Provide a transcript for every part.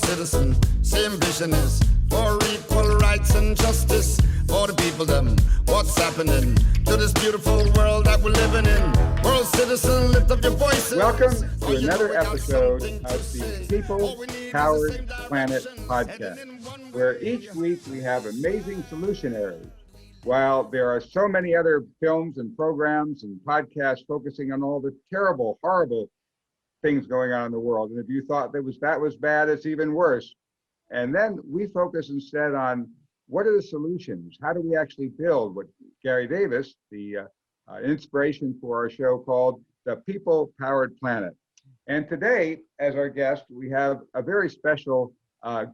citizen, same vision is for equal rights and justice for the people them. What's happening to this beautiful world that we're living in? World citizen, lift up your voices. Welcome to another episode of the People-Powered Planet podcast, where each week we have amazing solutionaries. While there are so many other films and programs and podcasts focusing on all the terrible, horrible things going on in the world, and if you thought that was bad, it's even worse. And then we focus instead on what are the solutions? How do we actually build what Gary Davis, the inspiration for our show, called the People-Powered Planet. And today, as our guest, we have a very special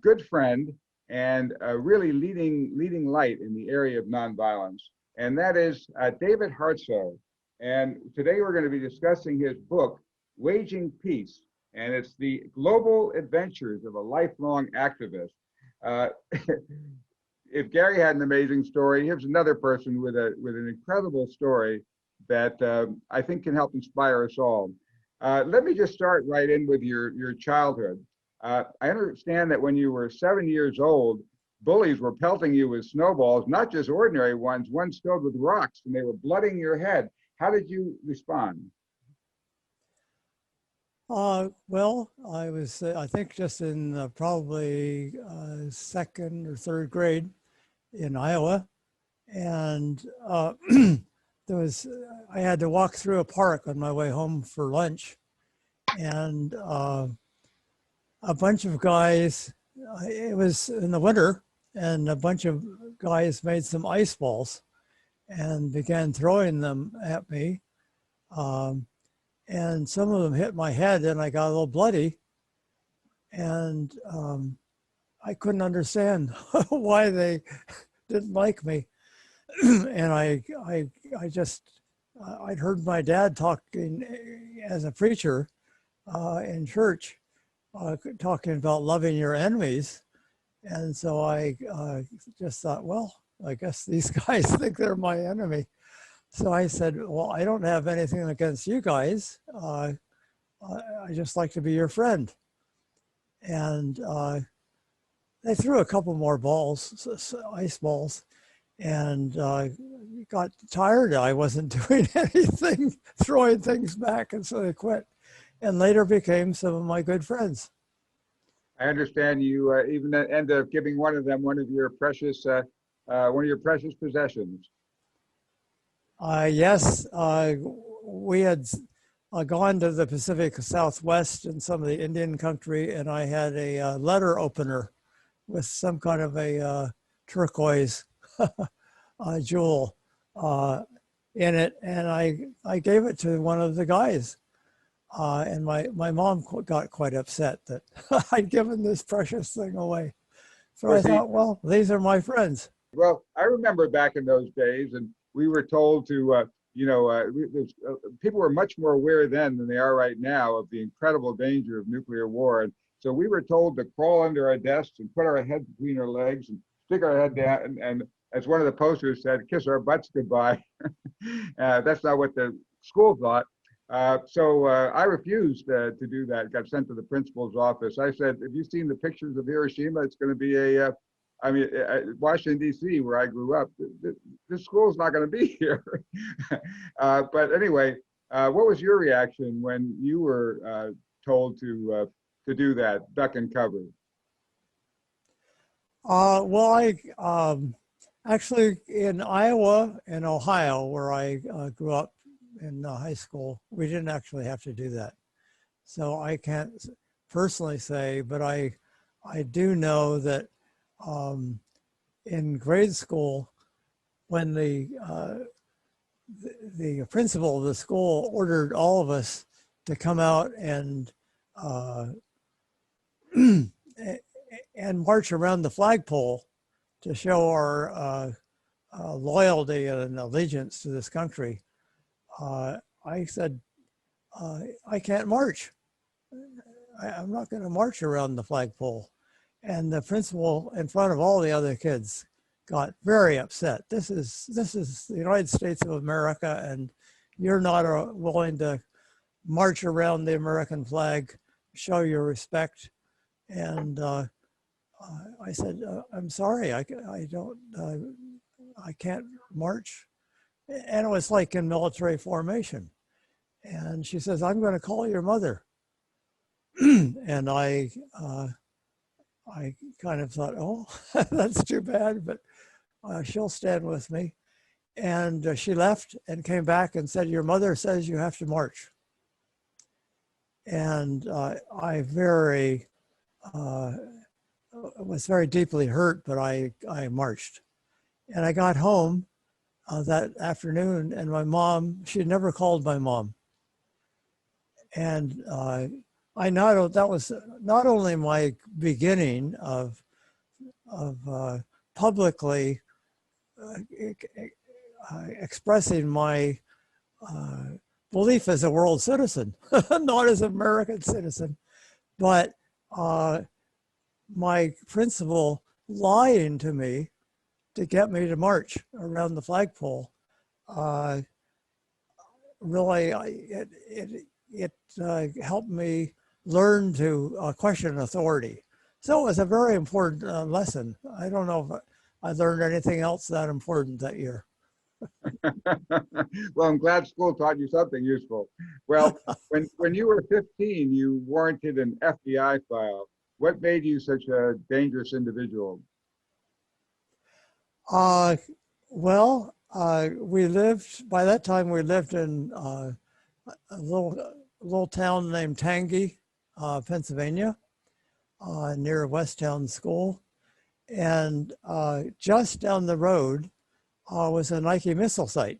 good friend and a really leading light in the area of nonviolence, and that is David Hartsough. And today we're going to be discussing his book, Waging Peace, and it's the global adventures of a lifelong activist. If Gary had an amazing story, here's another person with an incredible story that I think can help inspire us all. Let me just start right in with your childhood. I understand that when you were 7 years old, bullies were pelting you with snowballs, not just ordinary ones filled with rocks, and they were blooding your head. How did you respond? Well, I was, I think, just in probably second or third grade in Iowa, and I had to walk through a park on my way home for lunch, and a bunch of guys, it was in the winter, and a bunch of guys made some ice balls and began throwing them at me. And some of them hit my head and I got a little bloody, and I couldn't understand why they didn't like me. And I'd heard my dad talking as a preacher in church, talking about loving your enemies. And so I just thought, well, I guess these guys think they're my enemy. So I said, well, I don't have anything against you guys. I just like to be your friend. And they threw a couple more balls, ice balls, and got tired. I wasn't doing anything, throwing things back, and so they quit. And later became some of my good friends. I understand you even ended up giving one of them one of your precious possessions. Yes, we had gone to the Pacific Southwest and some of the Indian country, and I had a letter opener with some kind of a turquoise jewel in it, and I gave it to one of the guys. And my mom got quite upset that I'd given this precious thing away. So I thought, well, these are my friends. Well, I remember back in those days, and we were told to, people were much more aware then than they are right now of the incredible danger of nuclear war. And so we were told to crawl under our desks and put our head between our legs and stick our head down. And as one of the posters said, kiss our butts goodbye. That's not what the school thought. So I refused to do that, got sent to the principal's office. I said, have you seen the pictures of Hiroshima? It's going to be Washington, D.C., where I grew up. This school's not going to be here. But anyway, what was your reaction when you were told to do that, duck and cover? Well, I actually in Iowa and Ohio, where I grew up in high school, we didn't actually have to do that. So I can't personally say, but I do know that in grade school, when the principal of the school ordered all of us to come out and march around the flagpole to show our loyalty and allegiance to this country, I said, I can't march. I'm not going to march around the flagpole. And the principal, in front of all the other kids, got very upset. This is the United States of America, and you're not willing to march around the American flag, show your respect. And I said, I'm sorry, I don't, I can't march. And it was like in military formation. And she says, I'm going to call your mother. And I kind of thought, oh, that's too bad, but she'll stand with me. And she left and came back and said, your mother says you have to march. And I was very deeply hurt, but I marched. And I got home that afternoon, and my mom, she had never called my mom. And that was not only my beginning of publicly expressing my belief as a world citizen, not as an American citizen, but my principal lying to me to get me to march around the flagpole. Really, it helped me learn to question authority. So it was a very important lesson. I don't know if I learned anything else that important that year. Well, I'm glad school taught you something useful. Well, when you were 15, you warranted an FBI file. What made you such a dangerous individual? We lived, by that time we lived in a little town named Tangy, Pennsylvania, near Westtown School. And just down the road was a Nike missile site,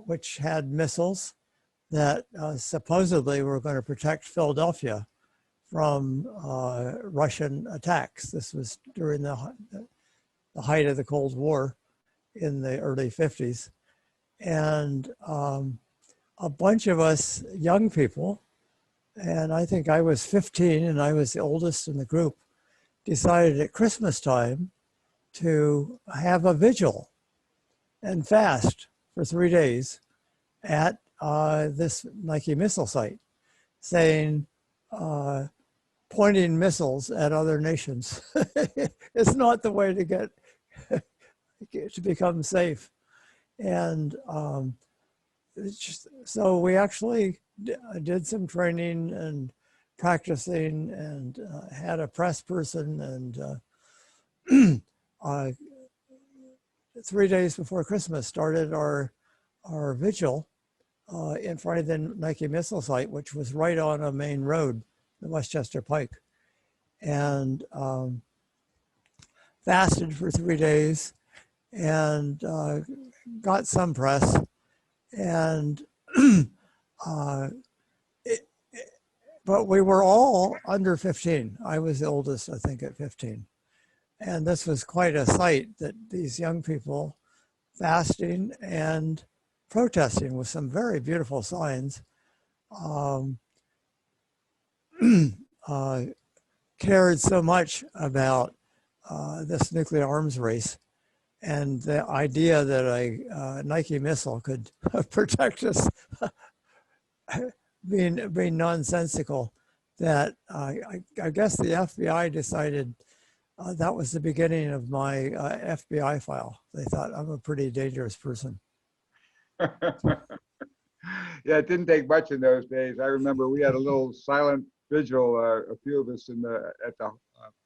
which had missiles that supposedly were going to protect Philadelphia from Russian attacks. This was during the height of the Cold War in the early 50s. And a bunch of us young people, and I think I was 15 and I was the oldest in the group, decided at Christmas time to have a vigil and fast for 3 days at this Nike missile site, saying, pointing missiles at other nations is not the way to get to become safe. And so we actually did some training and practicing, and had a press person, and 3 days before Christmas started our vigil in front of the Nike missile site, which was right on a main road, the Westchester Pike, and fasted for 3 days, and got some press, and but we were all under 15. I was the oldest, I think, at 15. And this was quite a sight, that these young people fasting and protesting with some very beautiful signs, cared so much about this nuclear arms race, and the idea that a Nike missile could protect us being nonsensical, that I guess the FBI decided that was the beginning of my FBI file. They thought I'm a pretty dangerous person. Yeah, it didn't take much in those days. I remember we had a little silent vigil, a few of us at the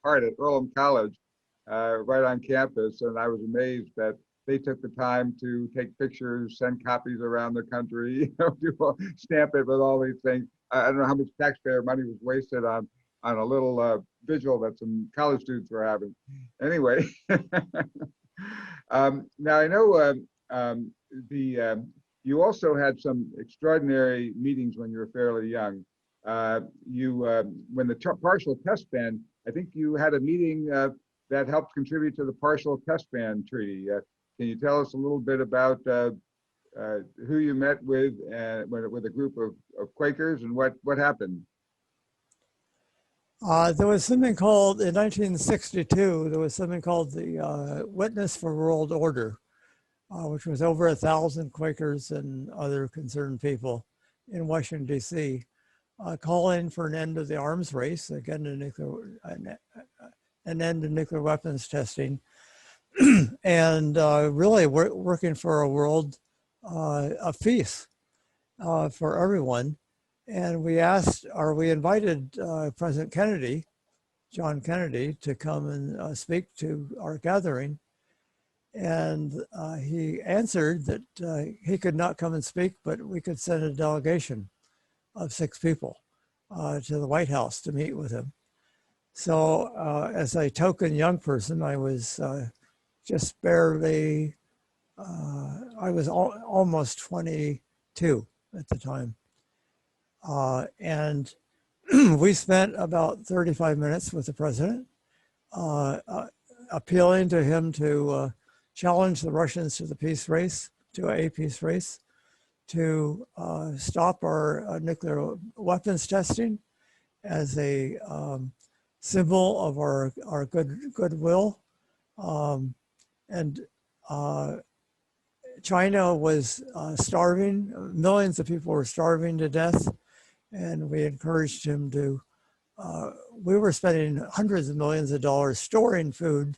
part at Earlham College, right on campus, and I was amazed that they took the time to take pictures, send copies around the country, stamp it with all these things. I don't know how much taxpayer money was wasted on a little vigil that some college students were having. Anyway, now I know you also had some extraordinary meetings when you were fairly young. When the partial test ban, I think you had a meeting that helped contribute to the partial test ban treaty. Can you tell us a little bit about who you met with a group of Quakers, and what happened? There was something called, in 1962, there was something called the Witness for World Order, which was over 1,000 Quakers and other concerned people in Washington, D.C. calling for an end to the arms race, again, an end to nuclear weapons testing, and really working for a world of peace for everyone. And we invited President Kennedy, John Kennedy, to come and speak to our gathering. And he answered that he could not come and speak, but we could send a delegation of 6 people to the White House to meet with him. So as a token young person, I was just barely, I was almost 22 at the time. And we spent about 35 minutes with the president, appealing to him to challenge the Russians to a peace race, to stop our nuclear weapons testing as a symbol of our goodwill. And China was starving. Millions of people were starving to death. And we encouraged him to, we were spending hundreds of millions of dollars storing food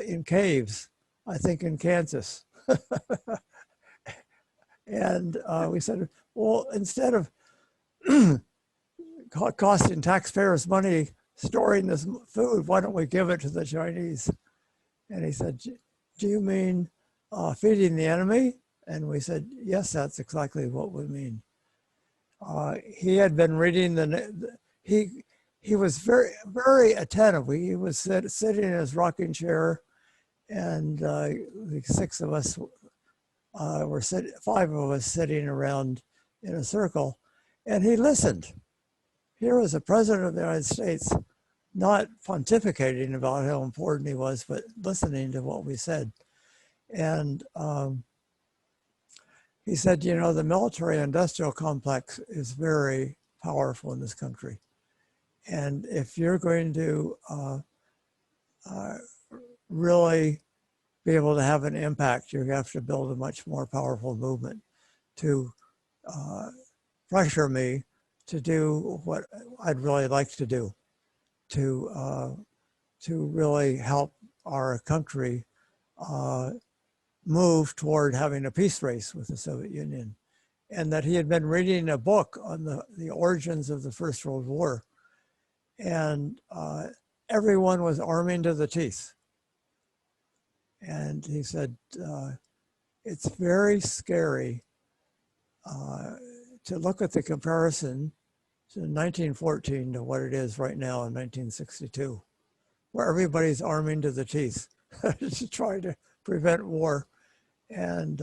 in caves, I think in Kansas. And we said, well, instead of costing taxpayers money storing this food, why don't we give it to the Chinese? And he said, do you mean feeding the enemy? And we said, yes, that's exactly what we mean. He had been reading he was very, very attentive. He was sitting in his rocking chair, and the 6 of us were 5 of us sitting around in a circle, and he listened. Here was the president of the United States, not pontificating about how important he was, but listening to what we said. And he said, you know, the military-industrial complex is very powerful in this country. And if you're going to really be able to have an impact, you have to build a much more powerful movement to pressure me to do what I'd really like to do, to really help our country move toward having a peace race with the Soviet Union. And that he had been reading a book on the origins of the First World War. And everyone was arming to the teeth. And he said, it's very scary to look at the comparison to 1914 to what it is right now in 1962, where everybody's arming to the teeth to try to prevent war. And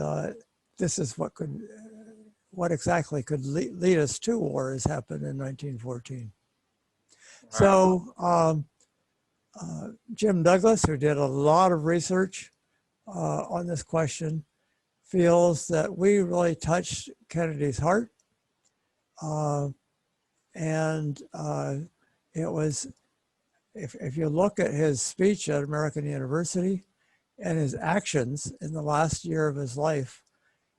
this is what exactly could lead us to war has happened in 1914. Wow. So Jim Douglas, who did a lot of research on this question, feels that we really touched Kennedy's heart. And it was, if you look at his speech at American University and his actions in the last year of his life,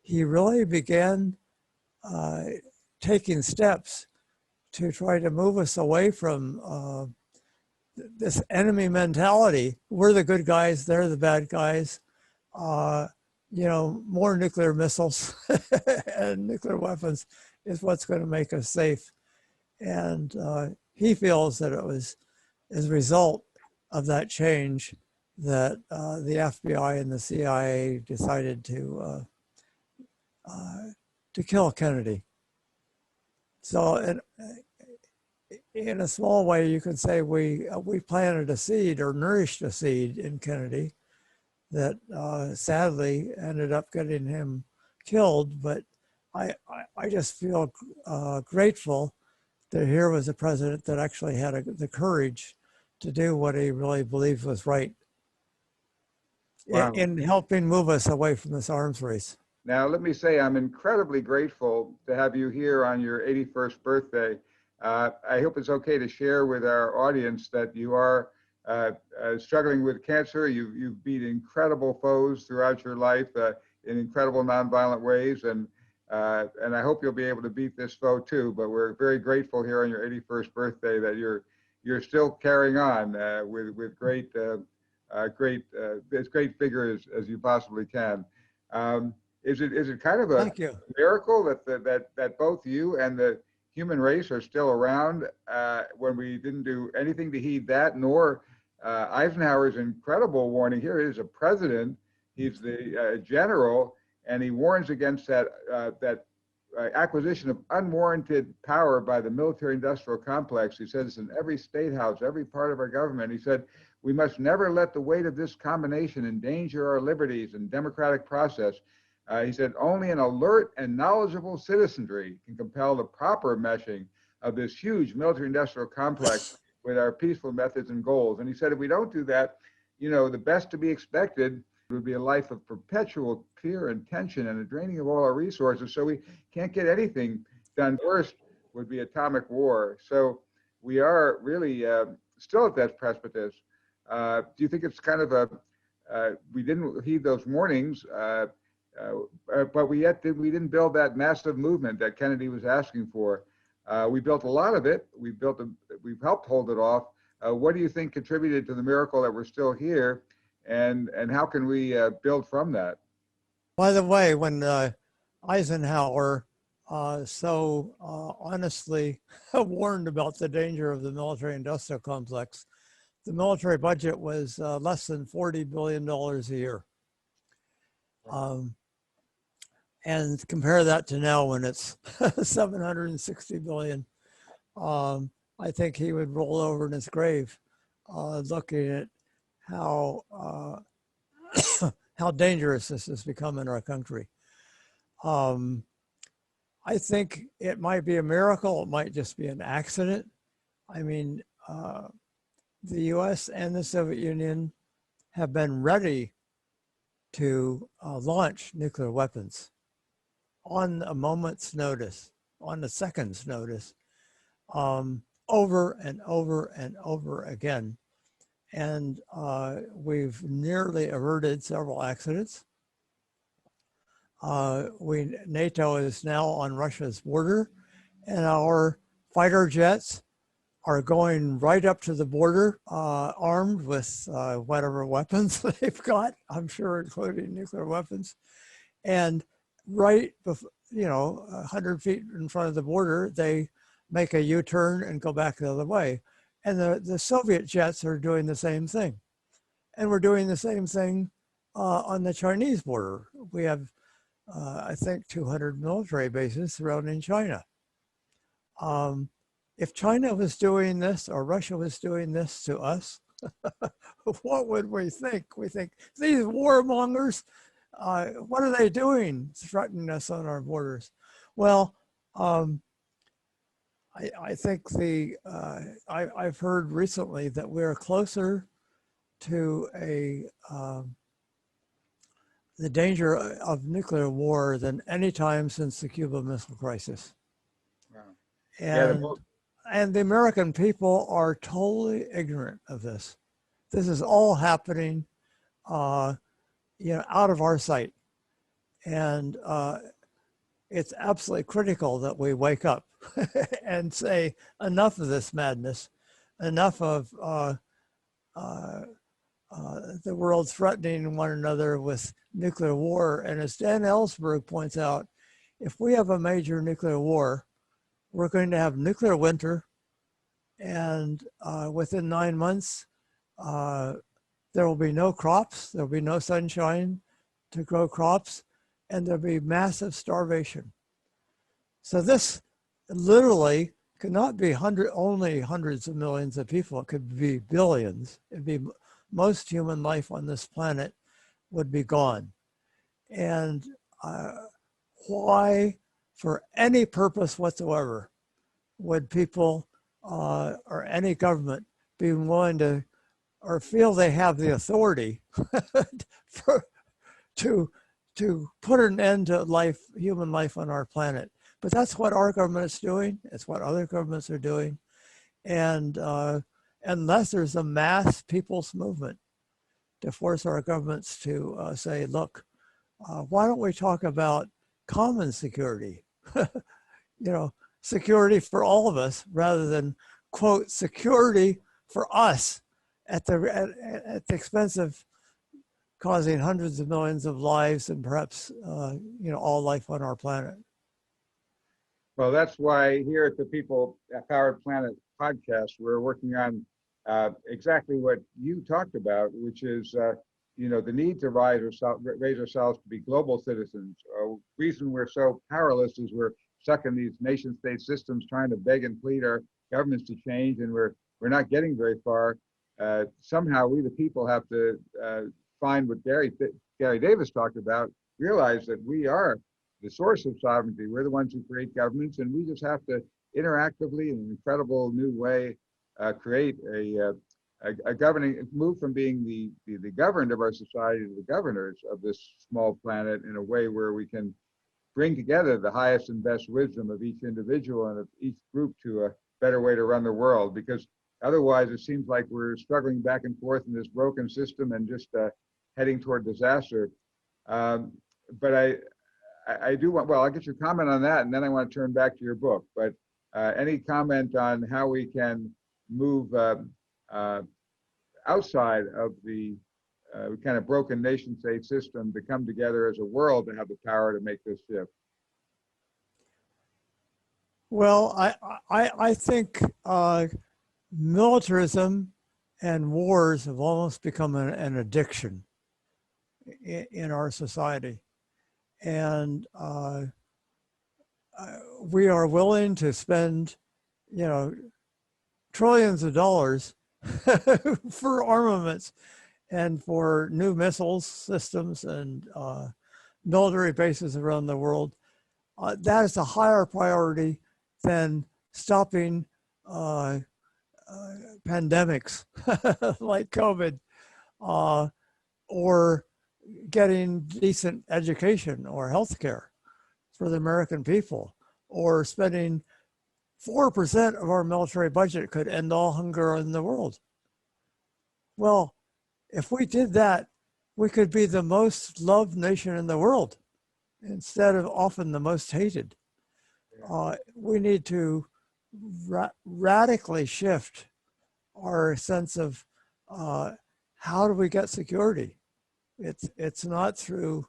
he really began taking steps to try to move us away from this enemy mentality. We're the good guys, they're the bad guys. You know, more nuclear missiles and nuclear weapons is what's going to make us safe. And he feels that it was as a result of that change that the FBI and the CIA decided to kill Kennedy. So in a small way, you could say we planted a seed or nourished a seed in Kennedy that sadly ended up getting him killed. But I just feel grateful that here was a president that actually had the courage to do what he really believed was right. Wow. in helping move us away from this arms race. Now, let me say I'm incredibly grateful to have you here on your 81st birthday. I hope it's okay to share with our audience that you are struggling with cancer. You've beat incredible foes throughout your life in incredible nonviolent ways. And And I hope you'll be able to beat this foe too. But we're very grateful here on your 81st birthday that you're still carrying on with great as great vigor as you possibly can. Is it kind of a Thank you. miracle that both you and the human race are still around when we didn't do anything to heed that, nor Eisenhower's incredible warning? Here is a president, he's the general, and he warns against that acquisition of unwarranted power by the military-industrial complex. He says it's in every state house, every part of our government. He said, we must never let the weight of this combination endanger our liberties and democratic process. He said, only an alert and knowledgeable citizenry can compel the proper meshing of this huge military-industrial complex with our peaceful methods and goals. And he said, if we don't do that, the best to be expected would be a life of perpetual fear and tension and a draining of all our resources. So we can't get anything done. Worst would be atomic war. So we are really still at that precipice. Do you think it's kind of we didn't heed those warnings, but we didn't build that massive movement that Kennedy was asking for? We built a lot of it. We've helped hold it off. What do you think contributed to the miracle that we're still here? And how can we build from that? By the way, when Eisenhower so honestly warned about the danger of the military-industrial complex, the military budget was less than $40 billion a year. And compare that to now when it's 760 billion. I think he would roll over in his grave looking at how how dangerous this has become in our country. I think it might be a miracle. It might just be an accident. I mean, the US and the Soviet Union have been ready to launch nuclear weapons on a moment's notice, on a second's notice, over and over and over again. And we've nearly averted several accidents. NATO is now on Russia's border, and our fighter jets are going right up to the border, armed with whatever weapons they've got, I'm sure including nuclear weapons. And right, 100 feet in front of the border, they make a U-turn and go back the other way. And the Soviet jets are doing the same thing. And we're doing the same thing on the Chinese border. We have, I think, 200 military bases surrounding China. If China was doing this or Russia was doing this to us, what would we think? We think, these warmongers, what are they doing threatening us on our borders? Well, I think I've heard recently that we're closer to the danger of nuclear war than any time since the Cuban Missile Crisis. Wow. And the American people are totally ignorant of this. This is all happening, out of our sight. And it's absolutely critical that we wake up and say, enough of this madness, enough of the world threatening one another with nuclear war. And as Dan Ellsberg points out, if we have a major nuclear war, we're going to have nuclear winter, and within 9 months, there will be no crops, there will be no sunshine to grow crops, and there'll be massive starvation. So this literally could not be only hundreds of millions of people, it could be billions. It'd be most human life on this planet would be gone. And why, for any purpose whatsoever, would people or any government be willing to, or feel they have the authority to put an end to life, human life on our planet? But that's what our government is doing. It's what other governments are doing. And unless there's a mass people's movement to force our governments to say, look, why don't we talk about common security, security for all of us rather than, quote, security for us at the expense of causing hundreds of millions of lives and perhaps, all life on our planet. Well, that's why here at the People Powered Planet podcast, we're working on exactly what you talked about, which is, the need to raise ourselves to be global citizens. Reason we're so powerless is we're stuck in these nation state systems trying to beg and plead our governments to change, and we're not getting very far. Somehow we, the people, have to find what Gary Davis talked about, realize that we are the source of sovereignty. We're the ones who create governments, and we just have to interactively, in an incredible new way, create a governing, move from being the governed of our society to the governors of this small planet in a way where we can bring together the highest and best wisdom of each individual and of each group to a better way to run the world. Because otherwise, it seems like we're struggling back and forth in this broken system and just heading toward disaster. But I do want, well, I'll get your comment on that, and then I want to turn back to your book. But any comment on how we can move outside of the kind of broken nation state system to come together as a world to have the power to make this shift? Well, I think militarism and wars have almost become an addiction in our society. And we are willing to spend, trillions of dollars for armaments and for new missiles systems and military bases around the world. That is a higher priority than stopping pandemics like COVID, or getting decent education or healthcare for the American people, or spending 4% of our military budget could end all hunger in the world. Well, if we did that, we could be the most loved nation in the world instead of often the most hated. We need to radically shift our sense of how do we get security. It's not through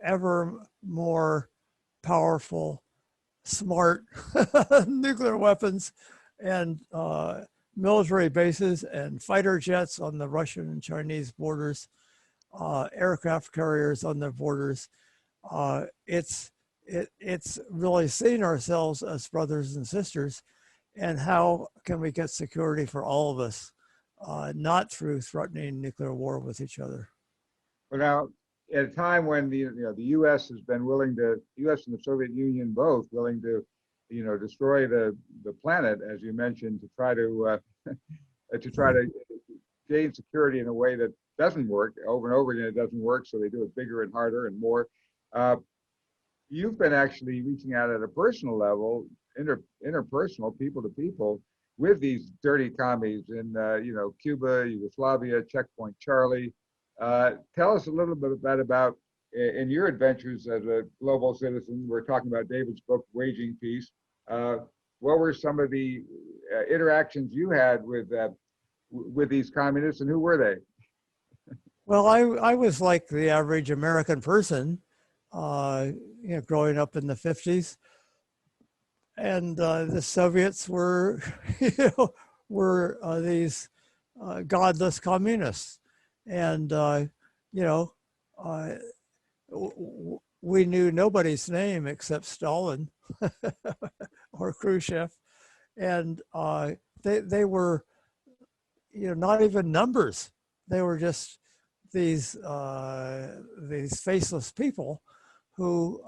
ever more powerful, smart nuclear weapons and military bases and fighter jets on the Russian and Chinese borders, aircraft carriers on their borders. It's really seeing ourselves as brothers and sisters, and how can we get security for all of us, not through threatening nuclear war with each other. Well, now, at a time when the U.S. has been willing to, the U.S. and the Soviet Union both willing to, destroy the planet, as you mentioned, to try to gain security in a way that doesn't work over and over again. It doesn't work, so they do it bigger and harder and more. You've been actually reaching out at a personal level, interpersonal, people to people, with these dirty commies in Cuba, Yugoslavia, Checkpoint Charlie. Tell us a little bit about in your adventures as a global citizen. We're talking about David's book, Waging Peace. What were some of the interactions you had with these communists, and who were they? Well, I was like the average American person, growing up in the 50s, and the Soviets were, these godless communists, and we knew nobody's name except Stalin or Khrushchev, and they were, not even numbers. They were just these faceless people who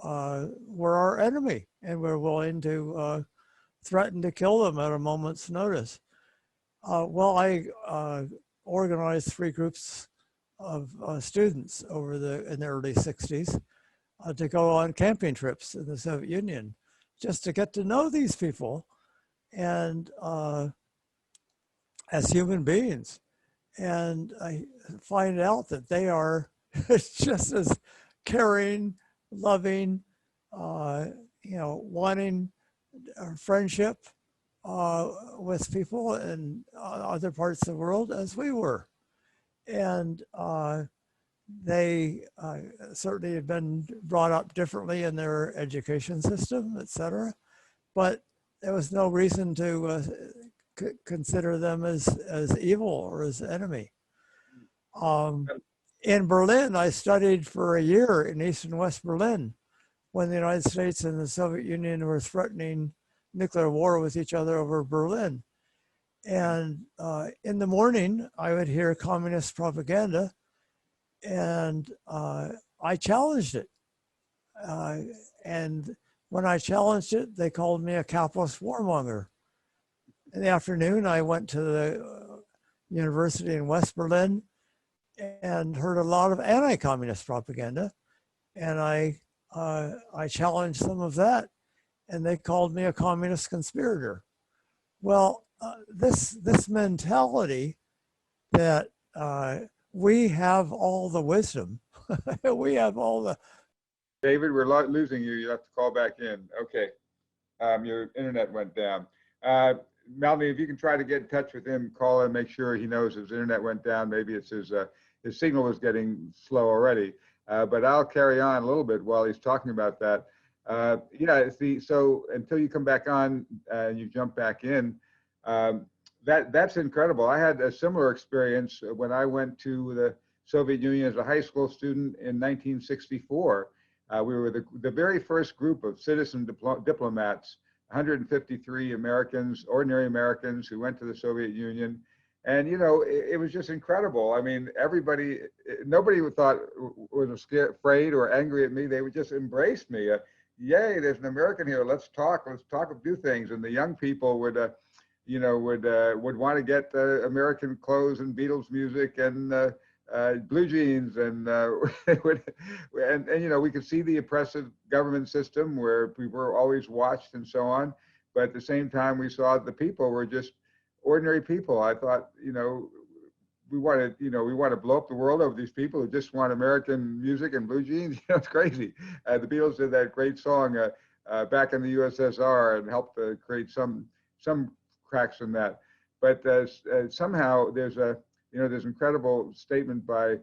were our enemy, and we're willing to threaten to kill them at a moment's notice. Well, I organized 3 groups of students in the early 60s to go on camping trips in the Soviet Union, just to get to know these people and as human beings. And I find out that they are just as caring, loving, you know, wanting friendship with people in other parts of the world as we were. And they certainly had been brought up differently in their education system, et cetera. But there was no reason to consider them as evil or as enemy. In Berlin, I studied for a year in East and West Berlin when the United States and the Soviet Union were threatening nuclear war with each other over Berlin. And in the morning, I would hear communist propaganda, and I challenged it. And when I challenged it, they called me a capitalist warmonger. In the afternoon, I went to the university in West Berlin and heard a lot of anti-communist propaganda, and I challenged some of that, and they called me a communist conspirator. Well, this mentality that we have all the wisdom, we have all the. David, we're losing you. You have to call back in. Okay, your internet went down. Melanie, if you can try to get in touch with him, call him, make sure he knows his internet went down. Maybe it's his signal was getting slow already. But I'll carry on a little bit while he's talking about that. Yeah, so until you come back on and you jump back in, that's incredible. I had a similar experience when I went to the Soviet Union as a high school student in 1964. We were the very first group of citizen diplomats, 153 Americans, ordinary Americans who went to the Soviet Union. And, you know, it was just incredible. I mean, nobody thought was afraid or angry at me. They would just embrace me. Yay, there's an American here. Let's talk, do things. And the young people would want to get American clothes and Beatles music and blue jeans, and you know, we could see the oppressive government system where we were always watched and so on. But at the same time, we saw the people were just ordinary people. I thought, you know, we want to blow up the world over these people who just want American music and blue jeans. You know, it's crazy. The Beatles did that great song back in the USSR and helped create some cracks in that. But somehow there's this incredible statement by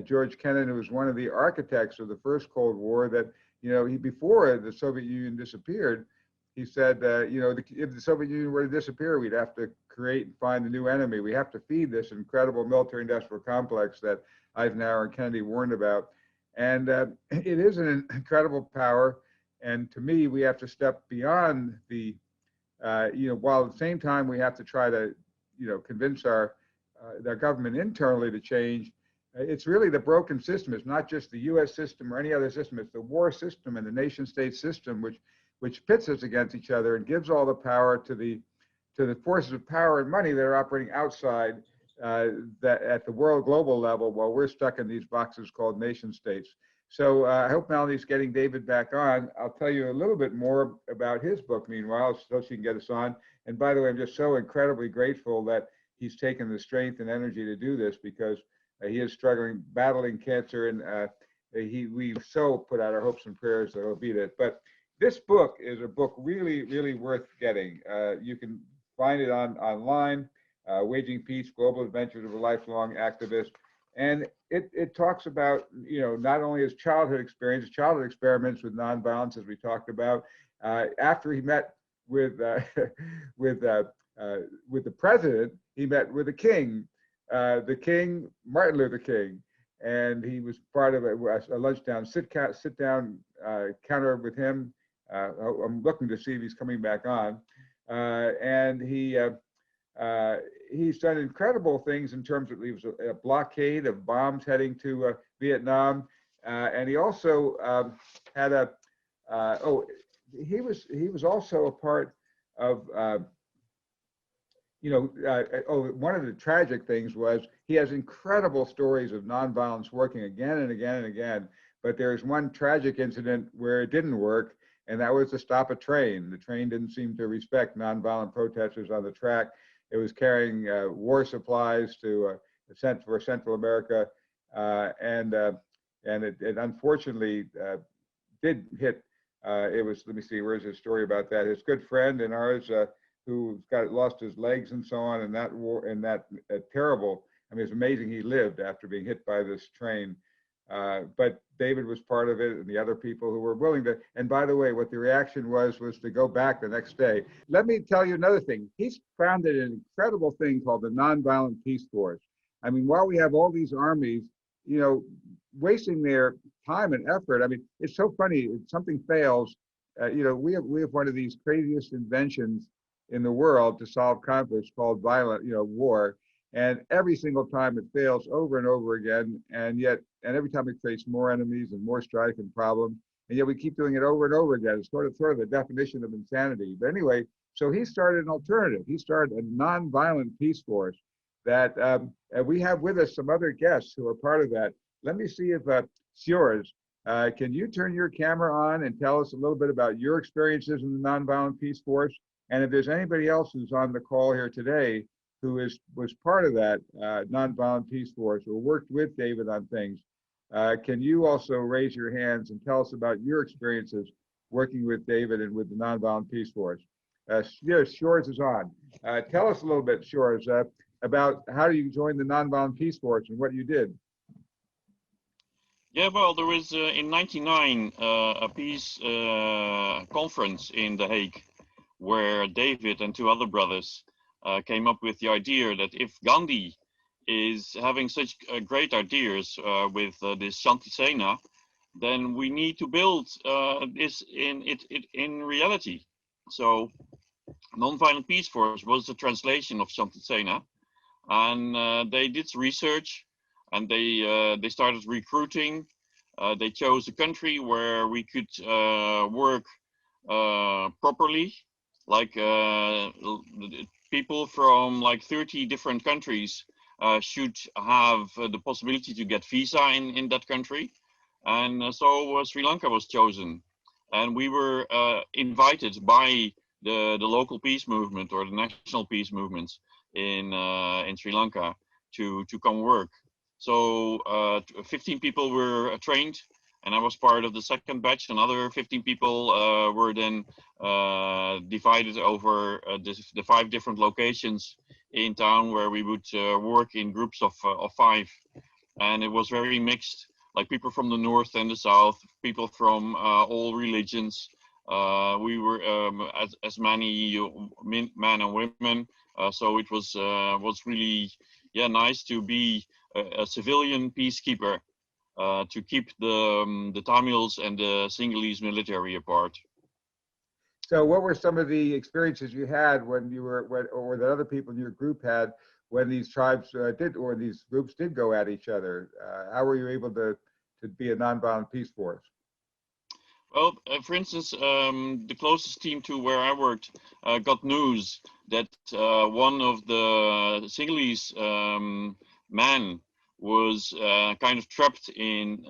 George Kennan, who was one of the architects of the first Cold War, that, you know, before the Soviet Union disappeared, he said, if the Soviet Union were to disappear, we'd have to create and find a new enemy. We have to feed this incredible military-industrial complex that Eisenhower and Kennedy warned about. And it is an incredible power. And to me, we have to step beyond the, while at the same time we have to try to, convince our government internally to change. It's really the broken system. It's not just the U.S. system or any other system. It's the war system and the nation-state system, which pits us against each other and gives all the power to the forces of power and money that are operating outside that at the world global level, while we're stuck in these boxes called nation states. So I hope Melanie's getting David back on. I'll tell you a little bit more about his book meanwhile, so she can get us on. And by the way, I'm just so incredibly grateful that he's taken the strength and energy to do this, because he is struggling, battling cancer, and we've so put out our hopes and prayers that he'll beat it. But this book is a book really, really worth getting. You can find it online, Waging Peace, Global Adventures of a Lifelong Activist. And it talks about, not only his childhood experience, childhood experiments with nonviolence, as we talked about, after he met with the president, he met with the king, Martin Luther King, and he was part of a lunchdown, sit down counter with him. I'm looking to see if he's coming back on, and he's done incredible things in terms of, he was a blockade of bombs heading to Vietnam, and he also had he was also a part of one of the tragic things was he has incredible stories of nonviolence working again and again and again, but there's one tragic incident where it didn't work, and that was to stop a train. The train didn't seem to respect nonviolent protesters on the track. It was carrying war supplies for Central America, and it unfortunately did hit It was, let me see, where's his story about that? His good friend and ours, who lost his legs and so on in that war, in that terrible, I mean, it's amazing he lived after being hit by this train. But David was part of it, and the other people who were willing to, and by the way, what the reaction was to go back the next day. Let me tell you another thing. He's founded an incredible thing called the Nonviolent Peace Force. I mean, while we have all these armies, you know, wasting their time and effort. I mean, it's so funny. If something fails, you know, we have one of these craziest inventions in the world to solve conflicts called violent, you know, war. And every single time it fails over and over again. And every time it creates more enemies and more strife and problems. And yet we keep doing it over and over again. It's sort of the definition of insanity. But anyway, so he started an alternative. He started a nonviolent peace force that we have with us some other guests who are part of that. Let me see if Sjors, can you turn your camera on and tell us a little bit about your experiences in the Nonviolent Peace Force? And if there's anybody else who's on the call here today who was part of that Nonviolent Peace Force or worked with David on things, can you also raise your hands and tell us about your experiences working with David and with the Nonviolent Peace Force? Sjors is on. Tell us a little bit, Sjors, about how you joined the Nonviolent Peace Force and what you did. Yeah, well, there was in '99 a peace conference in The Hague where David and two other brothers came up with the idea that if Gandhi is having such great ideas with this Shanti Sena, then we need to build this in reality. So Nonviolent Peace Force was the translation of Shanti Sena, and they did research, and they started recruiting. They chose a country where we could work properly, like people from like 30 different countries should have the possibility to get visa in that country. And so Sri Lanka was chosen. And we were invited by the local peace movement or the national peace movements in Sri Lanka to come work. So 15 people were trained, and I was part of the second batch. Another 15 people were then divided over the 5 different locations in town where we would work in groups of 5. And it was very mixed, like people from the north and the south, people from all religions. We were as many men and women. So it was really nice to be a civilian peacekeeper, to keep the Tamils and the Sinhalese military apart. So what were some of the experiences you had when you were, or that other people in your group had, when these tribes these groups did go at each other? How were you able to be a nonviolent peace force? Well, for instance, the closest team to where I worked got news that one of the Sinhalese men was kind of trapped in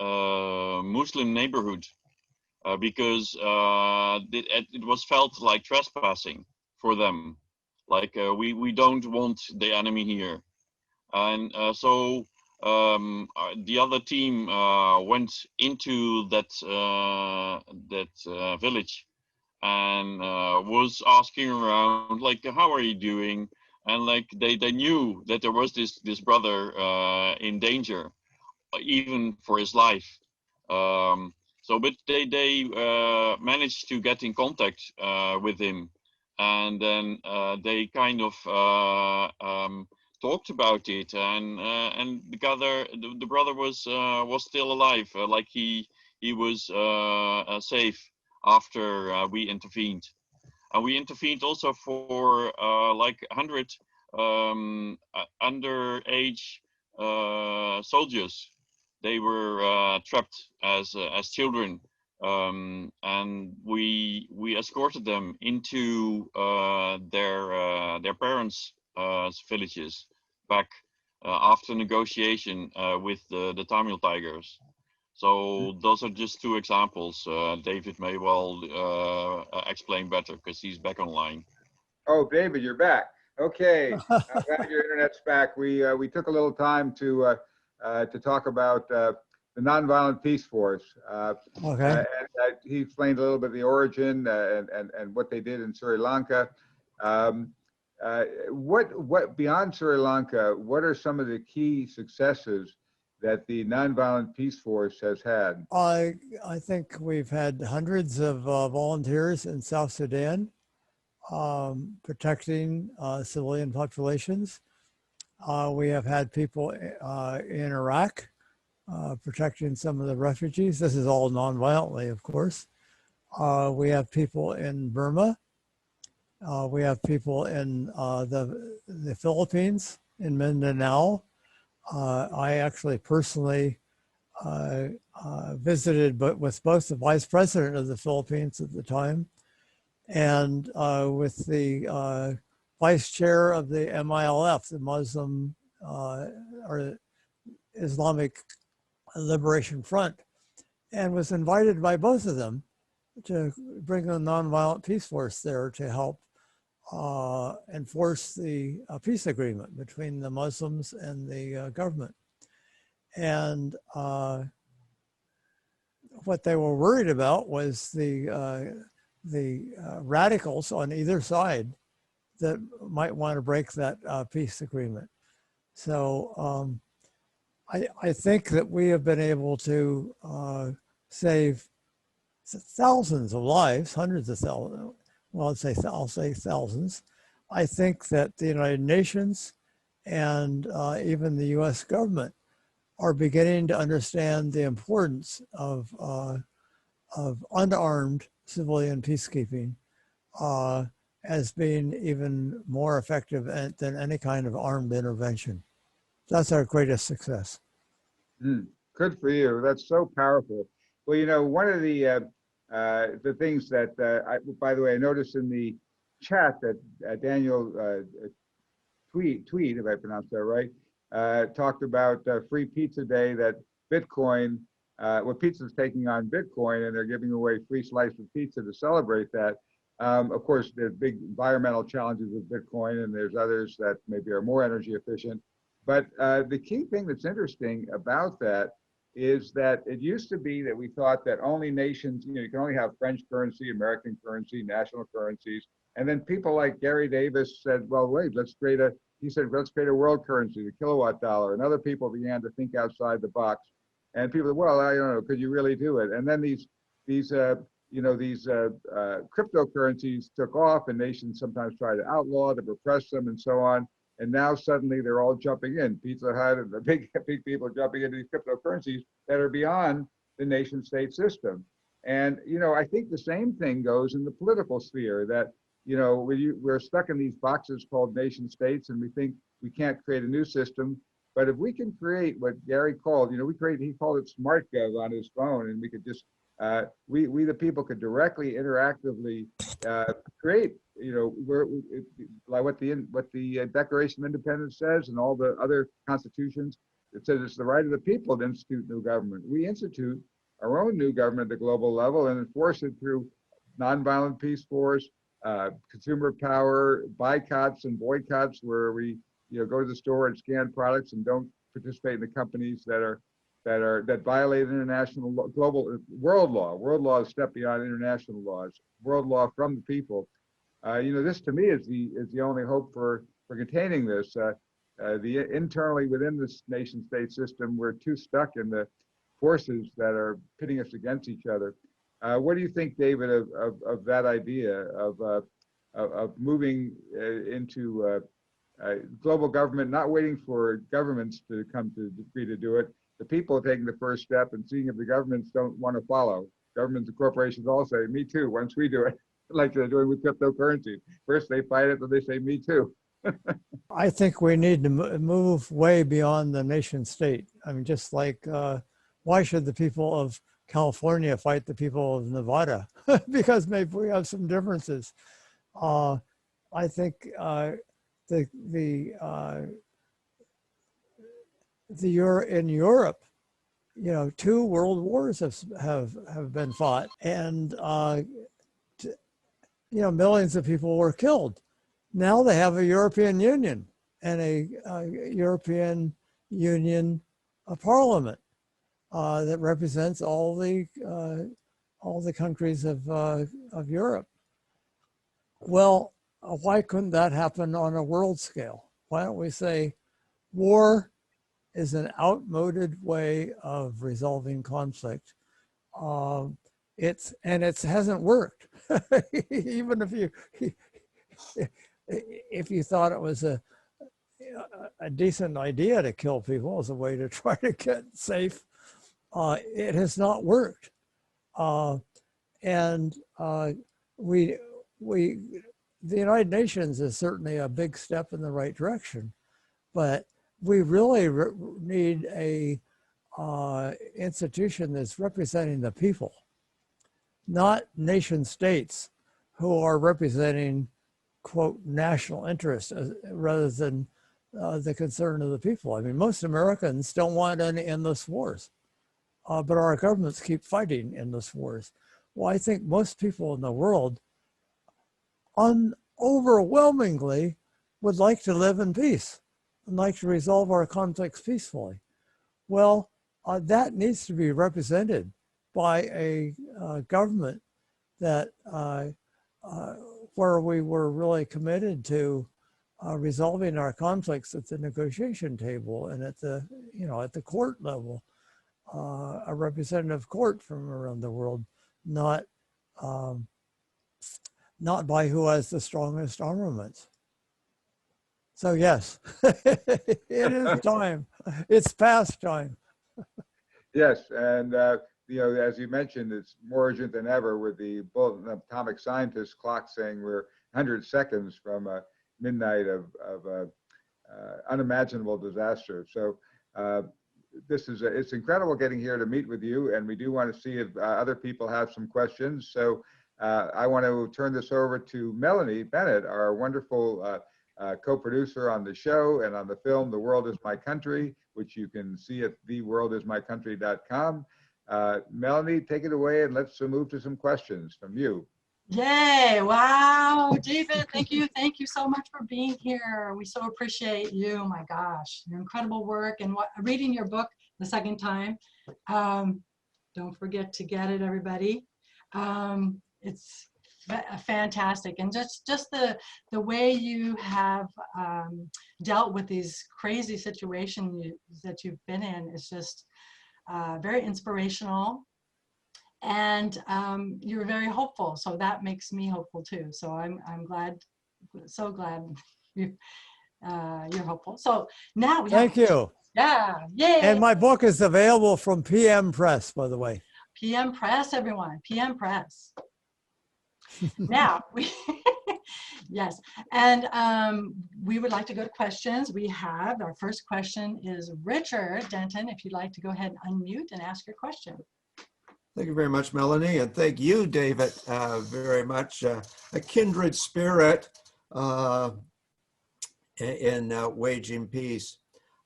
a Muslim neighborhood because it was felt like trespassing for them. Like we don't want the enemy here. And so the other team went into that village and was asking around, like, how are you doing? And like they knew that there was this brother in danger, even for his life. So, but they managed to get in contact with him, and then they kind of talked about it, and the brother was still alive, like he was safe after we intervened. And we intervened also for like 100 underage soldiers. They were trapped as children, and we escorted them into their parents' villages back after negotiation with the Tamil Tigers. So those are just 2 examples. David may well explain better because he's back online. Oh, David, you're back. Okay, I'm glad your internet's back. We took a little time to talk about Nonviolent Peace Force. Okay. He explained a little bit the origin and what they did in Sri Lanka. What beyond Sri Lanka, what are some of the key successes that the Nonviolent Peace Force has had? I think we've had hundreds of volunteers in South Sudan protecting civilian populations. We have had people in Iraq protecting some of the refugees. This is all non-violently, of course. We have people in Burma. We have people in the Philippines, in Mindanao. I actually personally visited with both the vice president of the Philippines at the time and with the vice chair of the MILF, the Muslim or Islamic Liberation Front, and was invited by both of them to bring a nonviolent peace force there to help enforce the peace agreement between the Muslims and the government. And what they were worried about was the radicals on either side that might want to break that peace agreement. So I think that we have been able to save thousands of lives, hundreds of thousands. Well, I'll say thousands. I think that the United Nations and even the U.S. government are beginning to understand the importance of unarmed civilian peacekeeping as being even more effective than any kind of armed intervention. That's our greatest success. Good for you. That's so powerful. Well, you know, one of the things that, by the way, I noticed in the chat that Daniel Tweed, if I pronounced that right, talked about Free Pizza Day, that Bitcoin, pizza's taking on Bitcoin, and they're giving away free slice of pizza to celebrate that. Of course, there's big environmental challenges with Bitcoin, and there's others that maybe are more energy efficient. But the key thing that's interesting about that is that it used to be that we thought that only nations, you know, you can only have French currency, American currency, national currencies. And then people like Gary Davis said, well, wait, let's create a world currency, the kilowatt dollar. And other people began to think outside the box. And people said, well, I don't know, could you really do it? And then these cryptocurrencies took off, and nations sometimes try to outlaw, to repress them, and so on. And now suddenly they're all jumping in. Pizza Hut and the big people are jumping into these cryptocurrencies that are beyond the nation state system. And, you know, I think the same thing goes in the political sphere, that, you know, we're stuck in these boxes called nation states, and we think we can't create a new system. But if we can create what Gary called, you know, he called it SmartGov on his phone, and we could just, we the people could directly, interactively create, you know, like what the Declaration of Independence says, and all the other constitutions. It says it's the right of the people to institute new government. We institute our own new government at the global level and enforce it through nonviolent peace force, consumer power, boycotts and boycotts, where we, you know, go to the store and scan products and don't participate in the companies that violate international world law. World law is a step beyond international laws. World law from the people. You know, this to me is the only hope for containing this. Internally within this nation state system, we're too stuck in the forces that are pitting us against each other. What do you think, David, of that idea of moving into global government, not waiting for governments to come to agree to do it, the people taking the first step and seeing if the governments don't want to follow? Governments and corporations all say, me too, once we do it, like they're doing with cryptocurrency. First they fight it, then they say, me too. I think we need to move way beyond the nation state. I mean, just like, why should the people of California fight the people of Nevada? Because maybe we have some differences. I think in Europe, you know, 2 world wars have been fought, and you know, millions of people were killed. Now they have a European Union and a European Union parliament. that represents all the countries of Europe. Well, why couldn't that happen on a world scale? Why don't we say war is an outmoded way of resolving conflict? It hasn't worked. Even if you thought it was a decent idea to kill people as a way to try to get safe, it has not worked. The United Nations is certainly a big step in the right direction, but we really need a institution that's representing the people, not nation states who are representing, quote, national interest rather than the concern of the people. I mean, most Americans don't want any endless wars, but our governments keep fighting endless wars. Well, I think most people in the world overwhelmingly would like to live in peace and like to resolve our conflicts peacefully. Well, that needs to be represented by a government that where we were really committed to resolving our conflicts at the negotiation table and at the court level, a representative court from around the world, not by who has the strongest armaments. So yes, it is time. It's past time. Yes, and as you mentioned, it's more urgent than ever with the Bulletin of Atomic Scientists clock saying we're 100 seconds from midnight of unimaginable disaster. So it's incredible getting here to meet with you, and we do want to see if other people have some questions. So I want to turn this over to Melanie Bennett, our wonderful co-producer on the show and on the film The World Is My Country, which you can see at theworldismycountry.com. Melanie, take it away and let's move to some questions from you. Yay, wow, David, thank you so much for being here. We so appreciate you. My gosh, your incredible work, and reading your book the second time. Don't forget to get it, everybody. It's fantastic, and just the way you have dealt with these crazy situations that you've been in is just very inspirational. And you're very hopeful, so that makes me hopeful too. So I'm glad, so glad you're hopeful. So now we Thank you. Yeah, yay! And my book is available from PM Press, by the way. PM Press, everyone. PM Press. Now yes, and we would like to go to questions. We have our first question is Richard Denton. If you'd like to go ahead and unmute and ask your question. Thank you very much, Melanie, and thank you, David, very much. A kindred spirit in waging peace.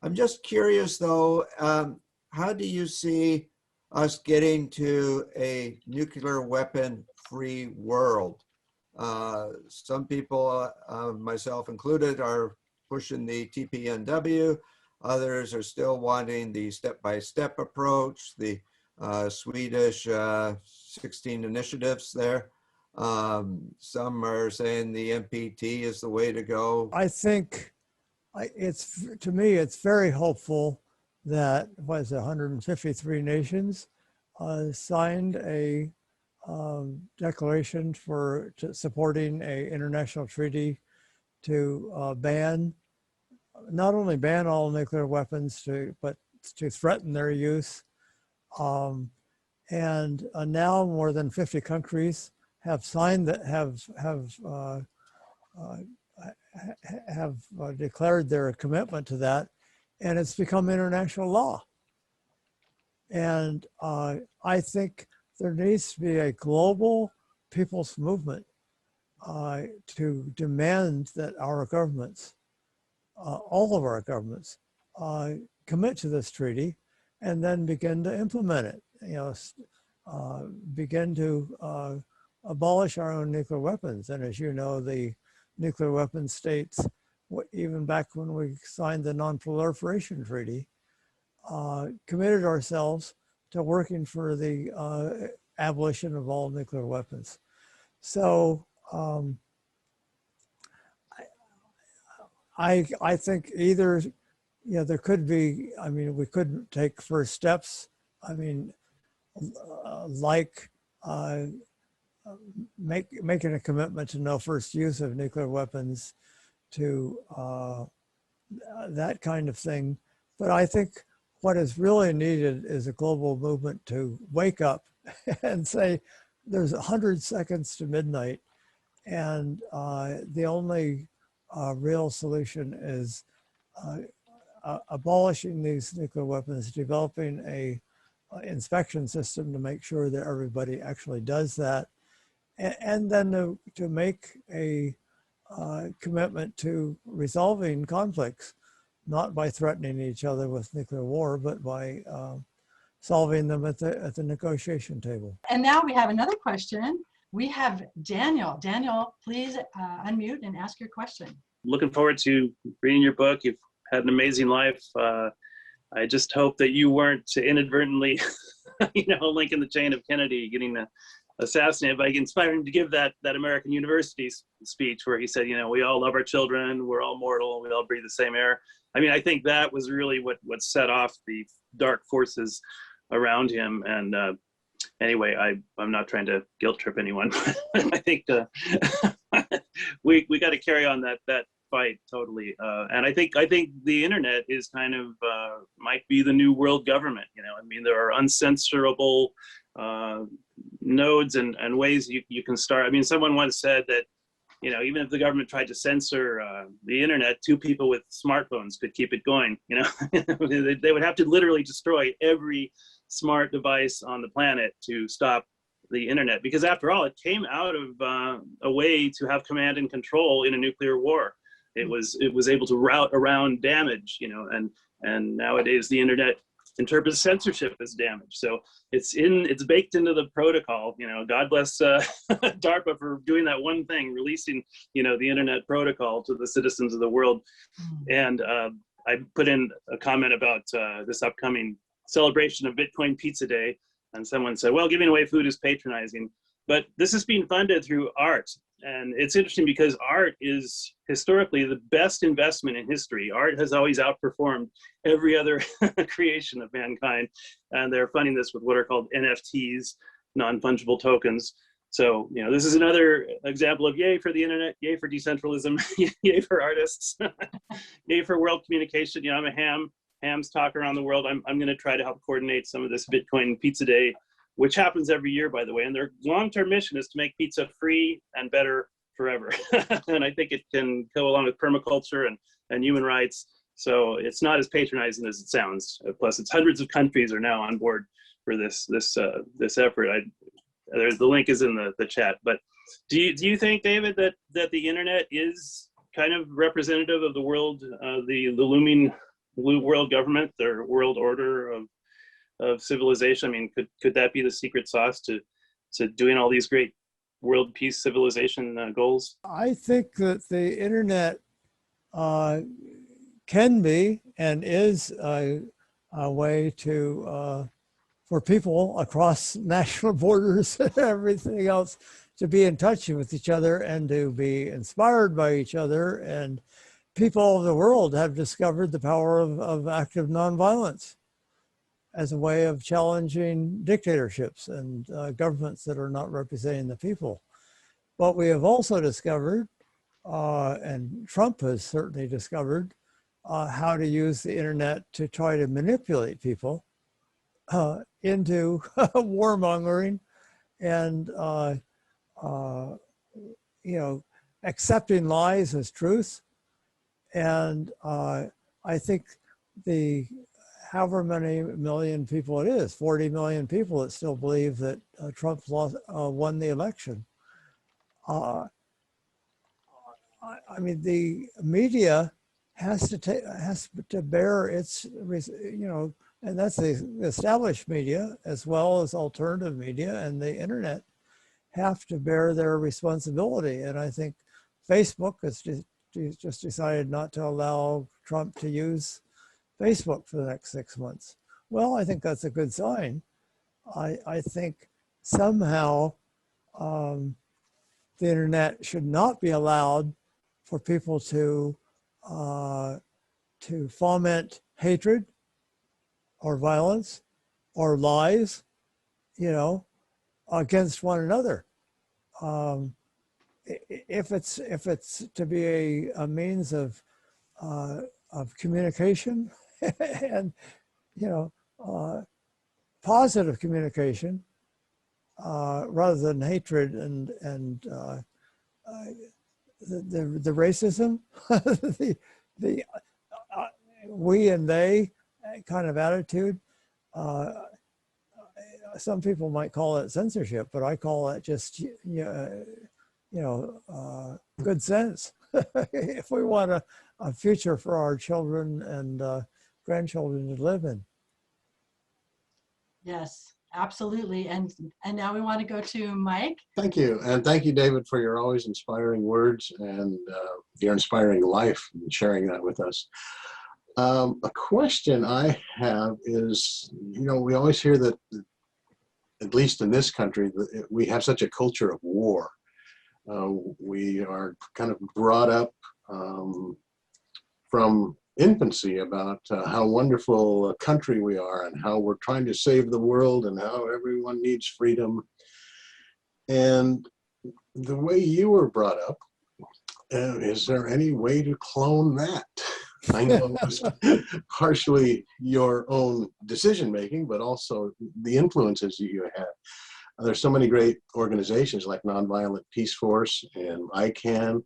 I'm just curious, though, how do you see us getting to a nuclear weapon-free world? Some people, myself included, are pushing the TPNW. Others are still wanting the step-by-step approach, the Swedish 16 initiatives there. Some are saying the NPT is the way to go. I think to me, it's very hopeful that, 153 nations signed a declaration supporting an international treaty to not only ban all nuclear weapons, but to threaten their use. And now more than 50 countries have signed that, have declared their commitment to that, and it's become international law. And I think there needs to be a global people's movement to demand that our governments, all of our governments, commit to this treaty and then begin to implement it. Begin to abolish our own nuclear weapons. And as you know, the nuclear weapon states, even back when we signed the Non-Proliferation Treaty, committed ourselves to working for the abolition of all nuclear weapons. So I think either, there could be, we could take first steps. Like making a commitment to no first use of nuclear weapons, to that kind of thing. But I think what is really needed is a global movement to wake up and say, there's 100 seconds to midnight, and the only real solution is abolishing these nuclear weapons, developing a inspection system to make sure that everybody actually does that, and then to make a commitment to resolving conflicts, not by threatening each other with nuclear war, but by solving them at the negotiation table. And now we have another question. We have Daniel. Daniel, please unmute and ask your question. Looking forward to reading your book. You've had an amazing life. I just hope that you weren't inadvertently, linking the chain of Kennedy getting assassinated by inspiring to give that American University speech where he said, we all love our children, we're all mortal, we all breathe the same air. I think that was really what set off the dark forces around him. And anyway, I'm not trying to guilt trip anyone. I think we got to carry on that fight totally. And I think the internet is kind of might be the new world government. There are uncensorable nodes and ways you can start. Someone once said that, even if the government tried to censor the internet, two people with smartphones could keep it going. They would have to literally destroy every smart device on the planet to stop the internet, because after all, it came out of a way to have command and control in a nuclear war. It was able to route around damage, and nowadays the internet interprets censorship as damage. So it's baked into the protocol. God bless DARPA for doing that one thing, releasing the internet protocol to the citizens of the world. And I put in a comment about this upcoming celebration of Bitcoin Pizza Day, and someone said, well, giving away food is patronizing. But this is being funded through art. And it's interesting because art is historically the best investment in history. Art has always outperformed every other creation of mankind. And they're funding this with what are called NFTs, non-fungible tokens. So, this is another example of yay for the internet, yay for decentralism, yay for artists, yay for world communication. I'm a hams talk around the world. I'm going to try to help coordinate some of this Bitcoin Pizza Day, which happens every year, by the way. And their long-term mission is to make pizza free and better forever. And I think it can go along with permaculture and human rights. So it's not as patronizing as it sounds. Plus, it's hundreds of countries are now on board for this effort. The link is in the chat. But do you think, David, that the internet is kind of representative of the world, the looming world government, or world order of civilization? Could that be the secret sauce to doing all these great world peace civilization goals? I think that the internet can be and is a way to for people across national borders and everything else to be in touch with each other and to be inspired by each other. And people all over the world have discovered the power of active nonviolence as a way of challenging dictatorships and governments that are not representing the people. But we have also discovered, and Trump has certainly discovered, how to use the internet to try to manipulate people into warmongering and accepting lies as truth. And I think however many million people it is, 40 million people that still believe that Trump won the election. The media has to bear its, and that's the established media as well as alternative media and the internet have to bear their responsibility. And I think Facebook has just decided not to allow Trump to use Facebook for the next 6 months. Well, I think that's a good sign I think somehow the internet should not be allowed for people to foment hatred or violence or lies, you know, against one another. If it's to be a means of communication and, you know, positive communication rather than hatred and the racism, the we and they kind of attitude. Some people might call it censorship, but I call it just good sense. If we want a future for our children and grandchildren to live in. Yes, absolutely. And now we want to go to Mike. Thank you. And thank you, David, for your always inspiring words and your inspiring life and sharing that with us. A question I have is, you know, we always hear that, at least in this country, we have such a culture of war. We are kind of brought up from infancy about how wonderful a country we are and how we're trying to save the world and how everyone needs freedom. And the way you were brought up, is there any way to clone that? I know it was partially your own decision-making, but also the influences you had. There's so many great organizations like Nonviolent Peace Force and ICANN,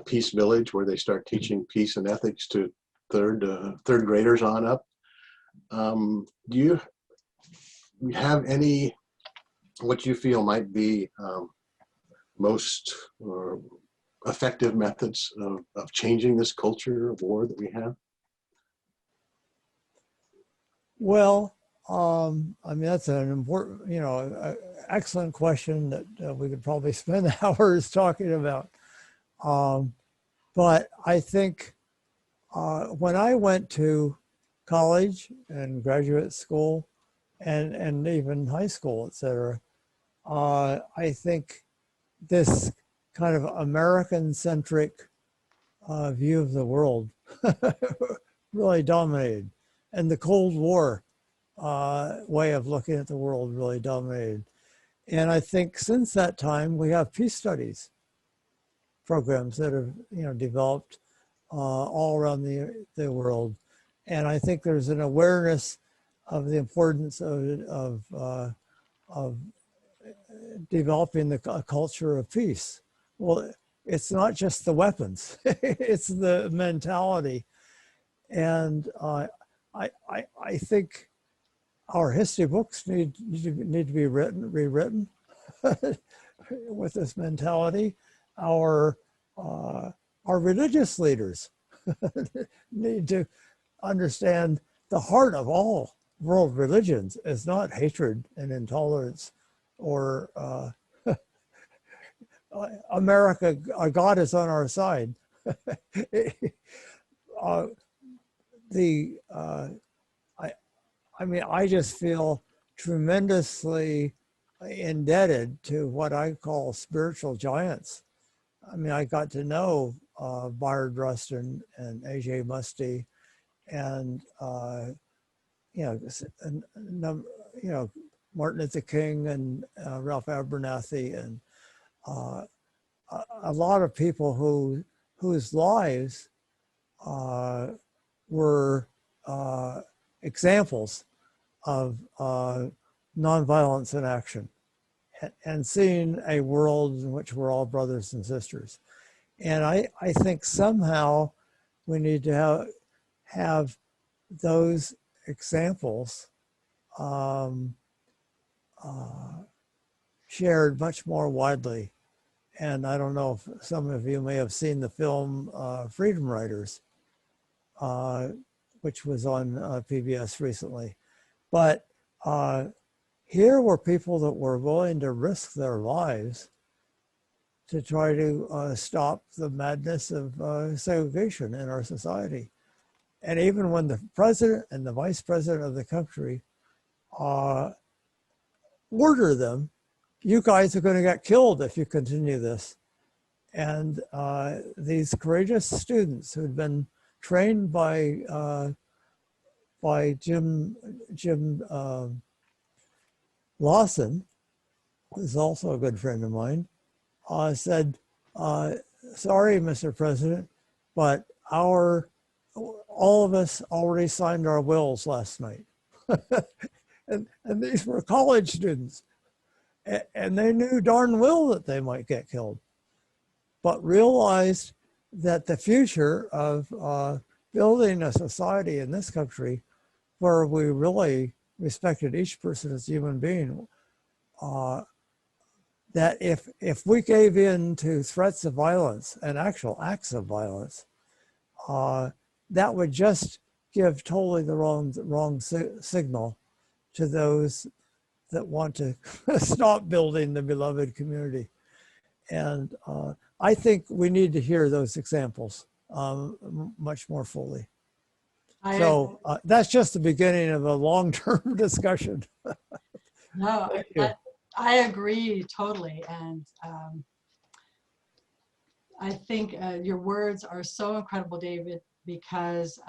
Peace Village, where they start teaching peace and ethics to third graders on up. Do you have any, what you feel might be most effective methods of changing this culture of war that we have? Well, I mean, that's an important, excellent question that we could probably spend hours talking about. But I think when I went to college and graduate school and even high school, et cetera, I think this kind of American-centric view of the world really dominated. And the Cold War way of looking at the world really dominated. And I think since that time, we have peace studies programs that have developed all around the world. And I think there's an awareness of the importance of developing a culture of peace. Well, it's not just the weapons, it's the mentality. And I think our history books need to be rewritten with this mentality. Our religious leaders need to understand the heart of all world religions is not hatred and intolerance or America, our God is on our side. I just feel tremendously indebted to what I call spiritual giants. I mean, I got to know Bayard Rustin and A.J. Muste and Martin Luther King and Ralph Abernathy and a lot of people whose lives were examples of nonviolence in action and seeing a world in which we're all brothers and sisters. And I think somehow we need to have those examples shared much more widely. And I don't know if some of you may have seen the film Freedom Riders, which was on PBS recently. But here were people that were willing to risk their lives to try to stop the madness of segregation in our society. And even when the president and the vice president of the country order them, you guys are going to get killed if you continue this. And these courageous students who'd been trained by Jim Lawson, who's also a good friend of mine, said, sorry, Mr. President, but all of us already signed our wills last night. and these were college students. And they knew darn well that they might get killed, but realized that the future of building a society in this country where we really respected each person as a human being, that if we gave in to threats of violence and actual acts of violence, that would just give totally the wrong signal to those that want to stop building the beloved community. And I think we need to hear those examples much more fully. So that's just the beginning of a long-term discussion. No, I agree totally. And I think your words are so incredible, David, because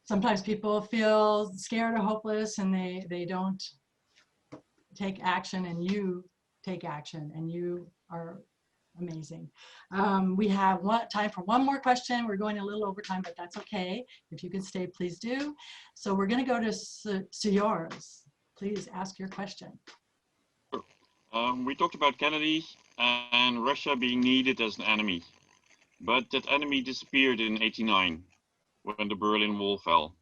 sometimes people feel scared or hopeless and they don't take action, and you take action, and you are amazing. We have time for one more question. We're going a little over time, but that's okay. If you can stay, please do. So we're going to go to yours. Please ask your question. We talked about Kennedy and Russia being needed as an enemy, but that enemy disappeared in '89 when the Berlin Wall fell.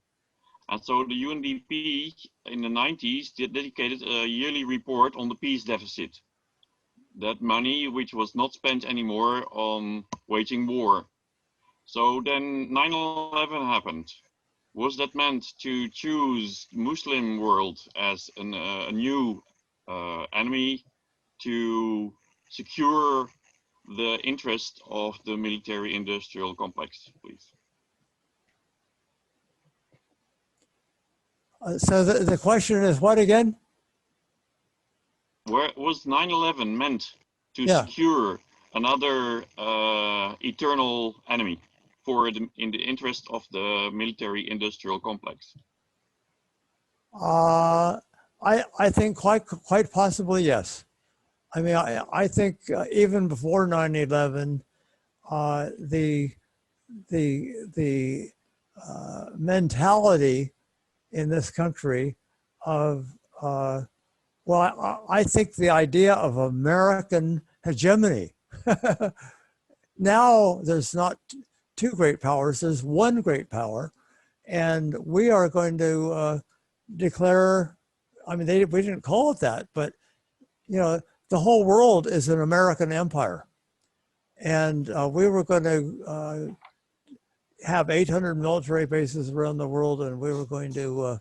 And so the UNDP in the 90s dedicated a yearly report on the peace deficit. That money which was not spent anymore on waging war. So then 9/11 happened. Was that meant to choose Muslim world as a new enemy to secure the interest of the military-industrial complex, please? So the question is what again? Where was 9/11 meant to secure another eternal enemy in the interest of the military-industrial complex? I think quite possibly yes. I mean, I think even before 9/11, the mentality in this country of well, I think the idea of American hegemony. Now there's not two great powers, there's one great power. And we are going to declare, I mean, we didn't call it that, but you know, the whole world is an American empire. And we were going to have 800 military bases around the world, and we were going to,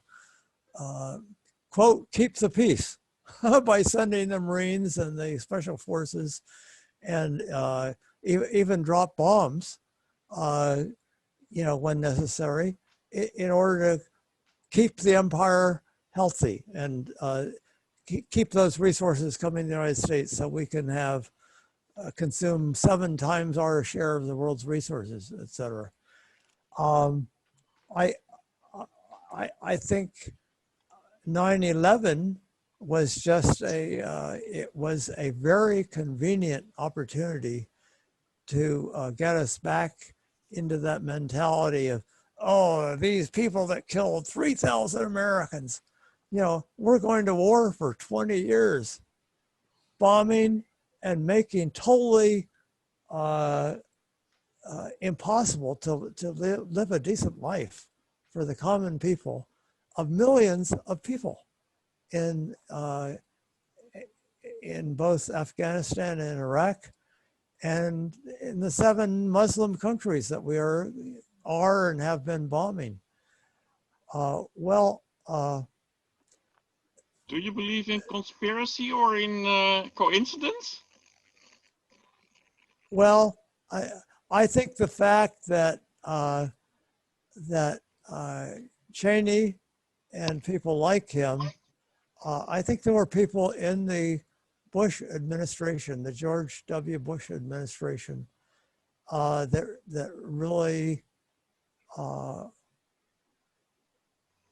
quote, keep the peace by sending the Marines and the special forces and even drop bombs, you know, when necessary, in order to keep the empire healthy and keep those resources coming to the United States so we can have consume 7 times our share of the world's resources, et cetera. I think 9/11 was just it was a very convenient opportunity to get us back into that mentality of, oh, these people that killed 3,000 Americans, you know, we're going to war for 20 years, bombing and making totally impossible to live a decent life for the common people of millions of people in both Afghanistan and Iraq, and in the 7 Muslim countries that we are and have been bombing. Do you believe in conspiracy or in coincidence? Well, I think the fact that Cheney and people like him I think there were people in the Bush administration, the George W. Bush administration, that really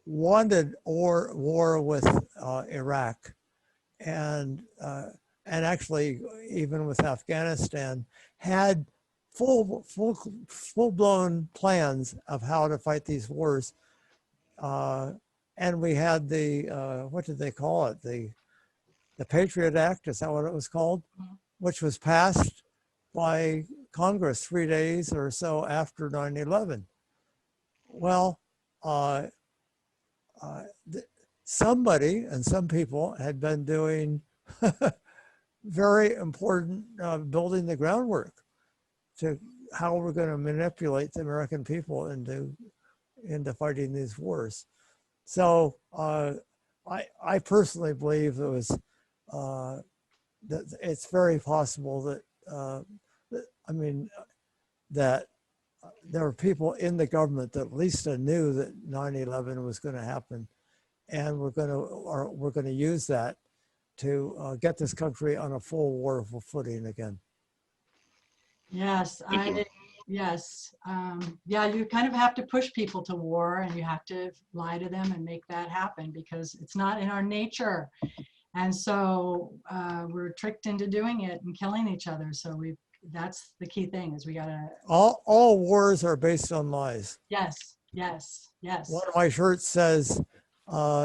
wanted war with Iraq, and actually even with Afghanistan, had full-blown plans of how to fight these wars. And we had the what did they call it? The Patriot Act, is that what it was called? Which was passed by Congress 3 days or so after 9/11. Well, somebody and some people had been doing very important building the groundwork to how we're going to manipulate the American people into fighting these wars. So I personally believe it was that it's very possible that that there were people in the government that at least knew that 9/11 was going to happen, and we're going to use that to get this country on a full war footing again. Yes, Thank you. yes. Yeah, you kind of have to push people to war, and you have to lie to them and make that happen because it's not in our nature. And so we're tricked into doing it and killing each other. So that's the key thing is we gotta. All wars are based on lies. Yes, yes, yes. One of my shirts says,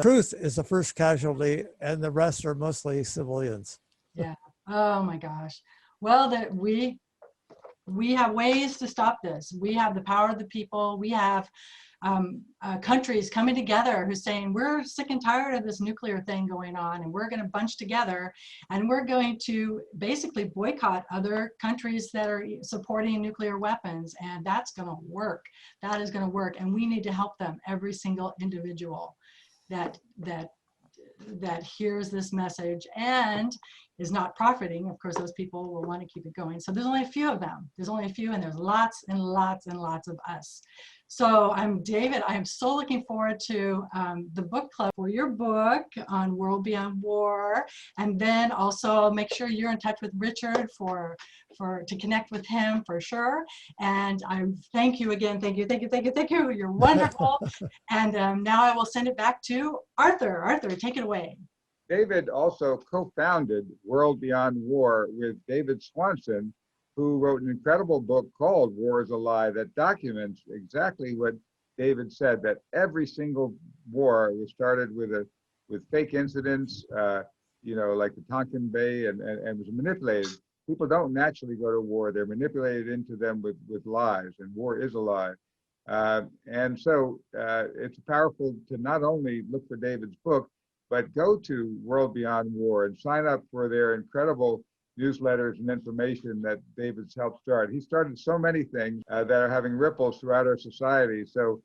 truth is the first casualty and the rest are mostly civilians. Yeah. Oh my gosh. Well, that we have ways to stop this. We have the power of the people. We have countries coming together who's saying, we're sick and tired of this nuclear thing going on, and we're going to bunch together, and we're going to basically boycott other countries that are supporting nuclear weapons. And that's going to work. That is going to work. And we need to help them, every single individual that hears this message and is not profiting. Of course, those people will want to keep it going. So there's only a few of them. There's only a few, and there's lots and lots and lots of us. So I'm David. I am so looking forward to the book club for your book on World Beyond War, and then also make sure you're in touch with Richard to connect with him for sure. And I thank you again. Thank you. You're wonderful. And now I will send it back to Arthur. Arthur, take it away. David also co-founded World Beyond War with David Swanson, who wrote an incredible book called War is a Lie that documents exactly what David said, that every single war was started with fake incidents, like the Tonkin Bay, and was manipulated. People don't naturally go to war. They're manipulated into them with lies, and war is a lie. And so it's powerful to not only look for David's book, but go to World Beyond War and sign up for their incredible newsletters and information that David's helped start. He started so many things that are having ripples throughout our society. So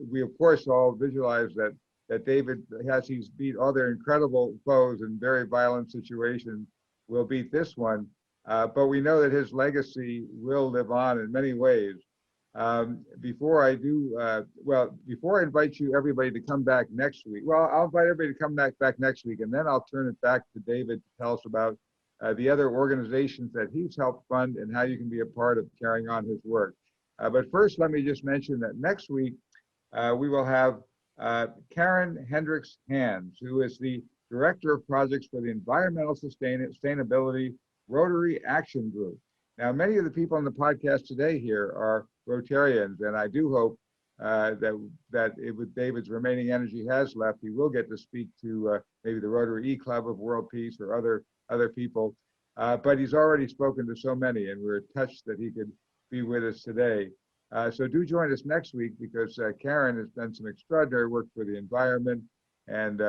we, of course, all visualize that David, as he's beat other incredible foes in very violent situations, will beat this one. But we know that his legacy will live on in many ways. Before I invite everybody to come back next week. Well, I'll invite everybody to come back next week, and then I'll turn it back to David to tell us about the other organizations that he's helped fund and how you can be a part of carrying on his work. But first, let me just mention that next week we will have Karen Hendricks Hands, who is the Director of Projects for the Environmental Sustainability Rotary Action Group. Now, many of the people on the podcast today here are Rotarians, and I do hope that with David's remaining energy has left, he will get to speak to maybe the Rotary E-Club of World Peace or other people. But he's already spoken to so many, and we're touched that he could be with us today. So do join us next week, because Karen has done some extraordinary work for the environment, and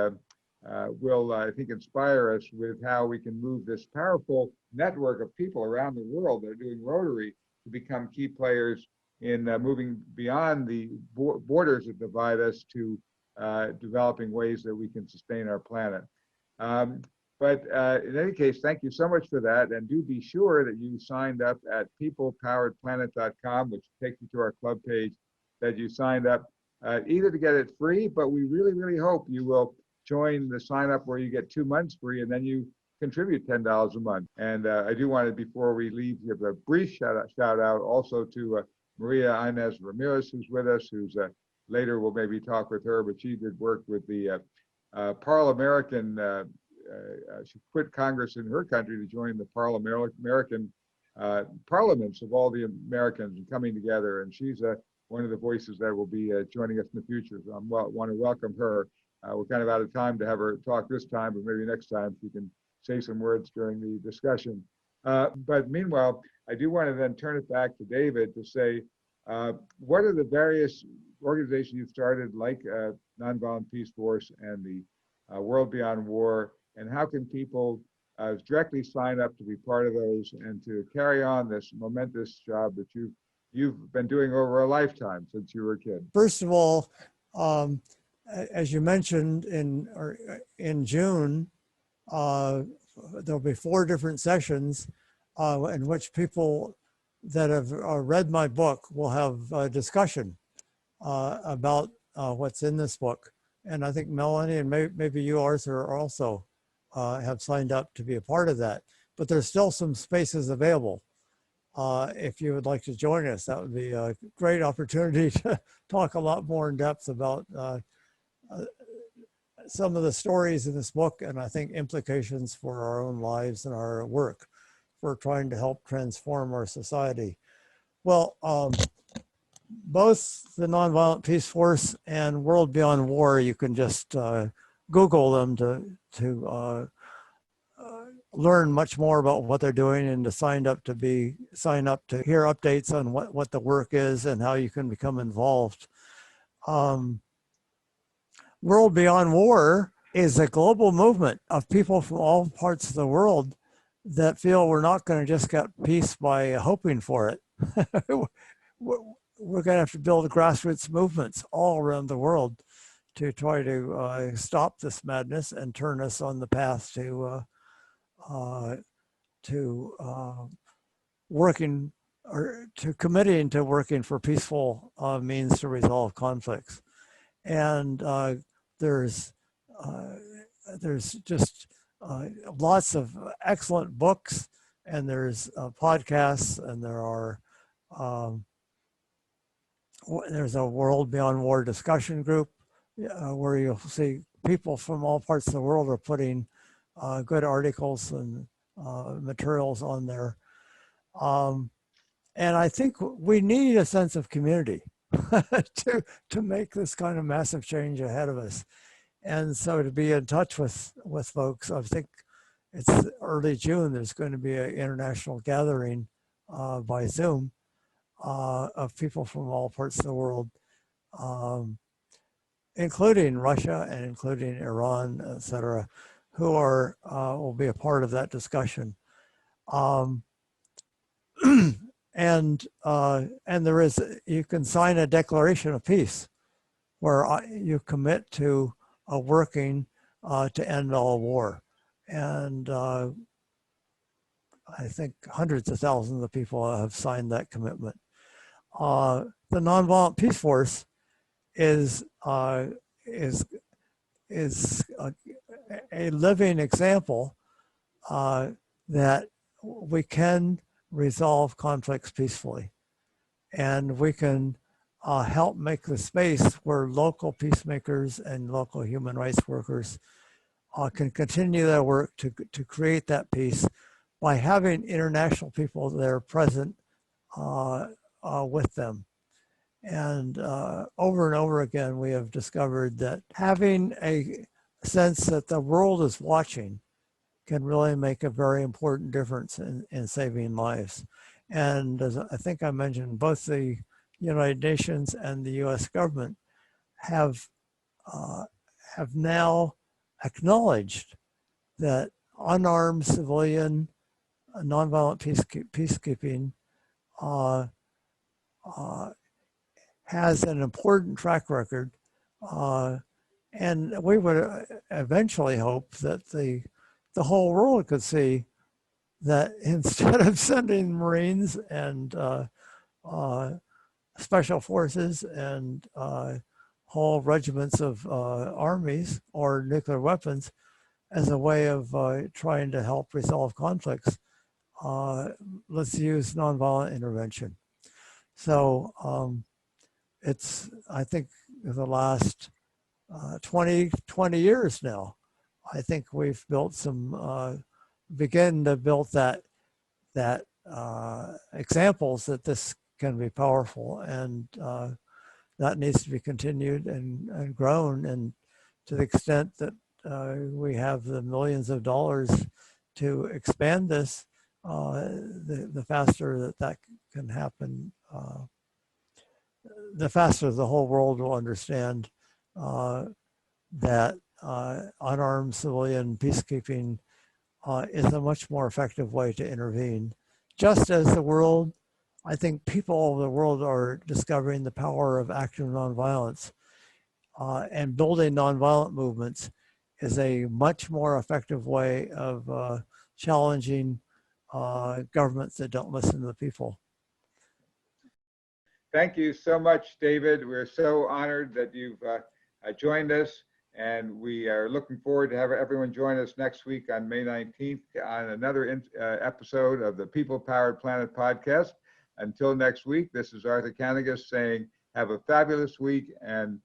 will, I think, inspire us with how we can move this powerful network of people around the world that are doing Rotary to become key players in moving beyond the borders that divide us to developing ways that we can sustain our planet. But in any case, thank you so much for that. And do be sure that you signed up at peoplepoweredplanet.com, which takes you to our club page, that you signed up either to get it free, but we really, really hope you will join the sign up where you get 2 months free, and then you contribute $10 a month. And I do want to, before we leave, give a brief shout out also to Maria Inez Ramirez, who's with us, who's later we'll maybe talk with her, but she did work with the Parliamentarian. She quit Congress in her country to join the American parliaments of all the Americans and coming together. And she's one of the voices that will be joining us in the future. So I want to welcome her. We're kind of out of time to have her talk this time, but maybe next time she can say some words during the discussion. But meanwhile, I do want to then turn it back to David to say, what are the various organizations you've started, like Nonviolent Peace Force and the World Beyond War, and how can people directly sign up to be part of those and to carry on this momentous job that you've been doing over a lifetime since you were a kid? First of all, as you mentioned, in June, there'll be 4 different sessions in which people that have read my book will have a discussion about what's in this book. And I think Melanie and maybe you, Arthur, also have signed up to be a part of that. But there's still some spaces available. If you would like to join us, that would be a great opportunity to talk a lot more in depth about some of the stories in this book, and I think implications for our own lives and our work for trying to help transform our society. Well, both the Nonviolent Peace Force and World Beyond War, you can just Google them to learn much more about what they're doing and to sign up to hear updates on what the work is and how you can become involved. World Beyond War is a global movement of people from all parts of the world that feel we're not going to just get peace by hoping for it. We're going to have to build grassroots movements all around the world to try to stop this madness and turn us on the path to working or to committing to working for peaceful means to resolve conflicts. And there's just lots of excellent books, and there's podcasts, and there's a World Beyond War discussion group where you'll see people from all parts of the world are putting good articles and materials on there. And I think we need a sense of community to make this kind of massive change ahead of us. And so to be in touch with folks, I think it's early June, there's going to be an international gathering by Zoom of people from all parts of the world, including Russia and including Iran, et cetera, who will be a part of that discussion. And there is, you can sign a declaration of peace where you commit to working to end all war. And I think hundreds of thousands of people have signed that commitment. The Nonviolent Peace Force is a living example that we can resolve conflicts peacefully, and we can help make the space where local peacemakers and local human rights workers can continue their work to create that peace by having international people there present with them. And over and over again, we have discovered that having a sense that the world is watching can really make a very important difference in saving lives. And as I think I mentioned, both the United Nations and the US government have now acknowledged that unarmed civilian nonviolent peacekeeping has an important track record. And we would eventually hope that the whole world could see that instead of sending Marines and special forces and whole regiments of armies or nuclear weapons as a way of trying to help resolve conflicts. Let's use nonviolent intervention. So it's, I think, the last 20 years now, I think we've built some, begin to build that examples that this can be powerful, and that needs to be continued and grown. And to the extent that we have the millions of dollars to expand this, the faster that can happen, the faster the whole world will understand that unarmed civilian peacekeeping is a much more effective way to intervene. Just as the world, I think people all over the world are discovering the power of active nonviolence, and building nonviolent movements is a much more effective way of challenging governments that don't listen to the people. Thank you so much, David. We're so honored that you've joined us, and we are looking forward to have everyone join us next week on May 19th on another episode of the People Powered Planet podcast. Until next week, this is Arthur Kanigis saying, have a fabulous week, and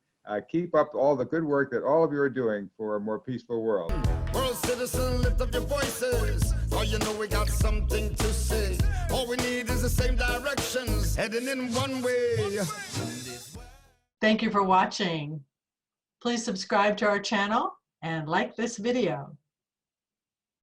keep up all the good work that all of you are doing for a more peaceful world. World citizen, lift up your voices. Oh, you know we got something to say. All we need is the same directions, heading in one way. Thank you for watching. Please subscribe to our channel and like this video.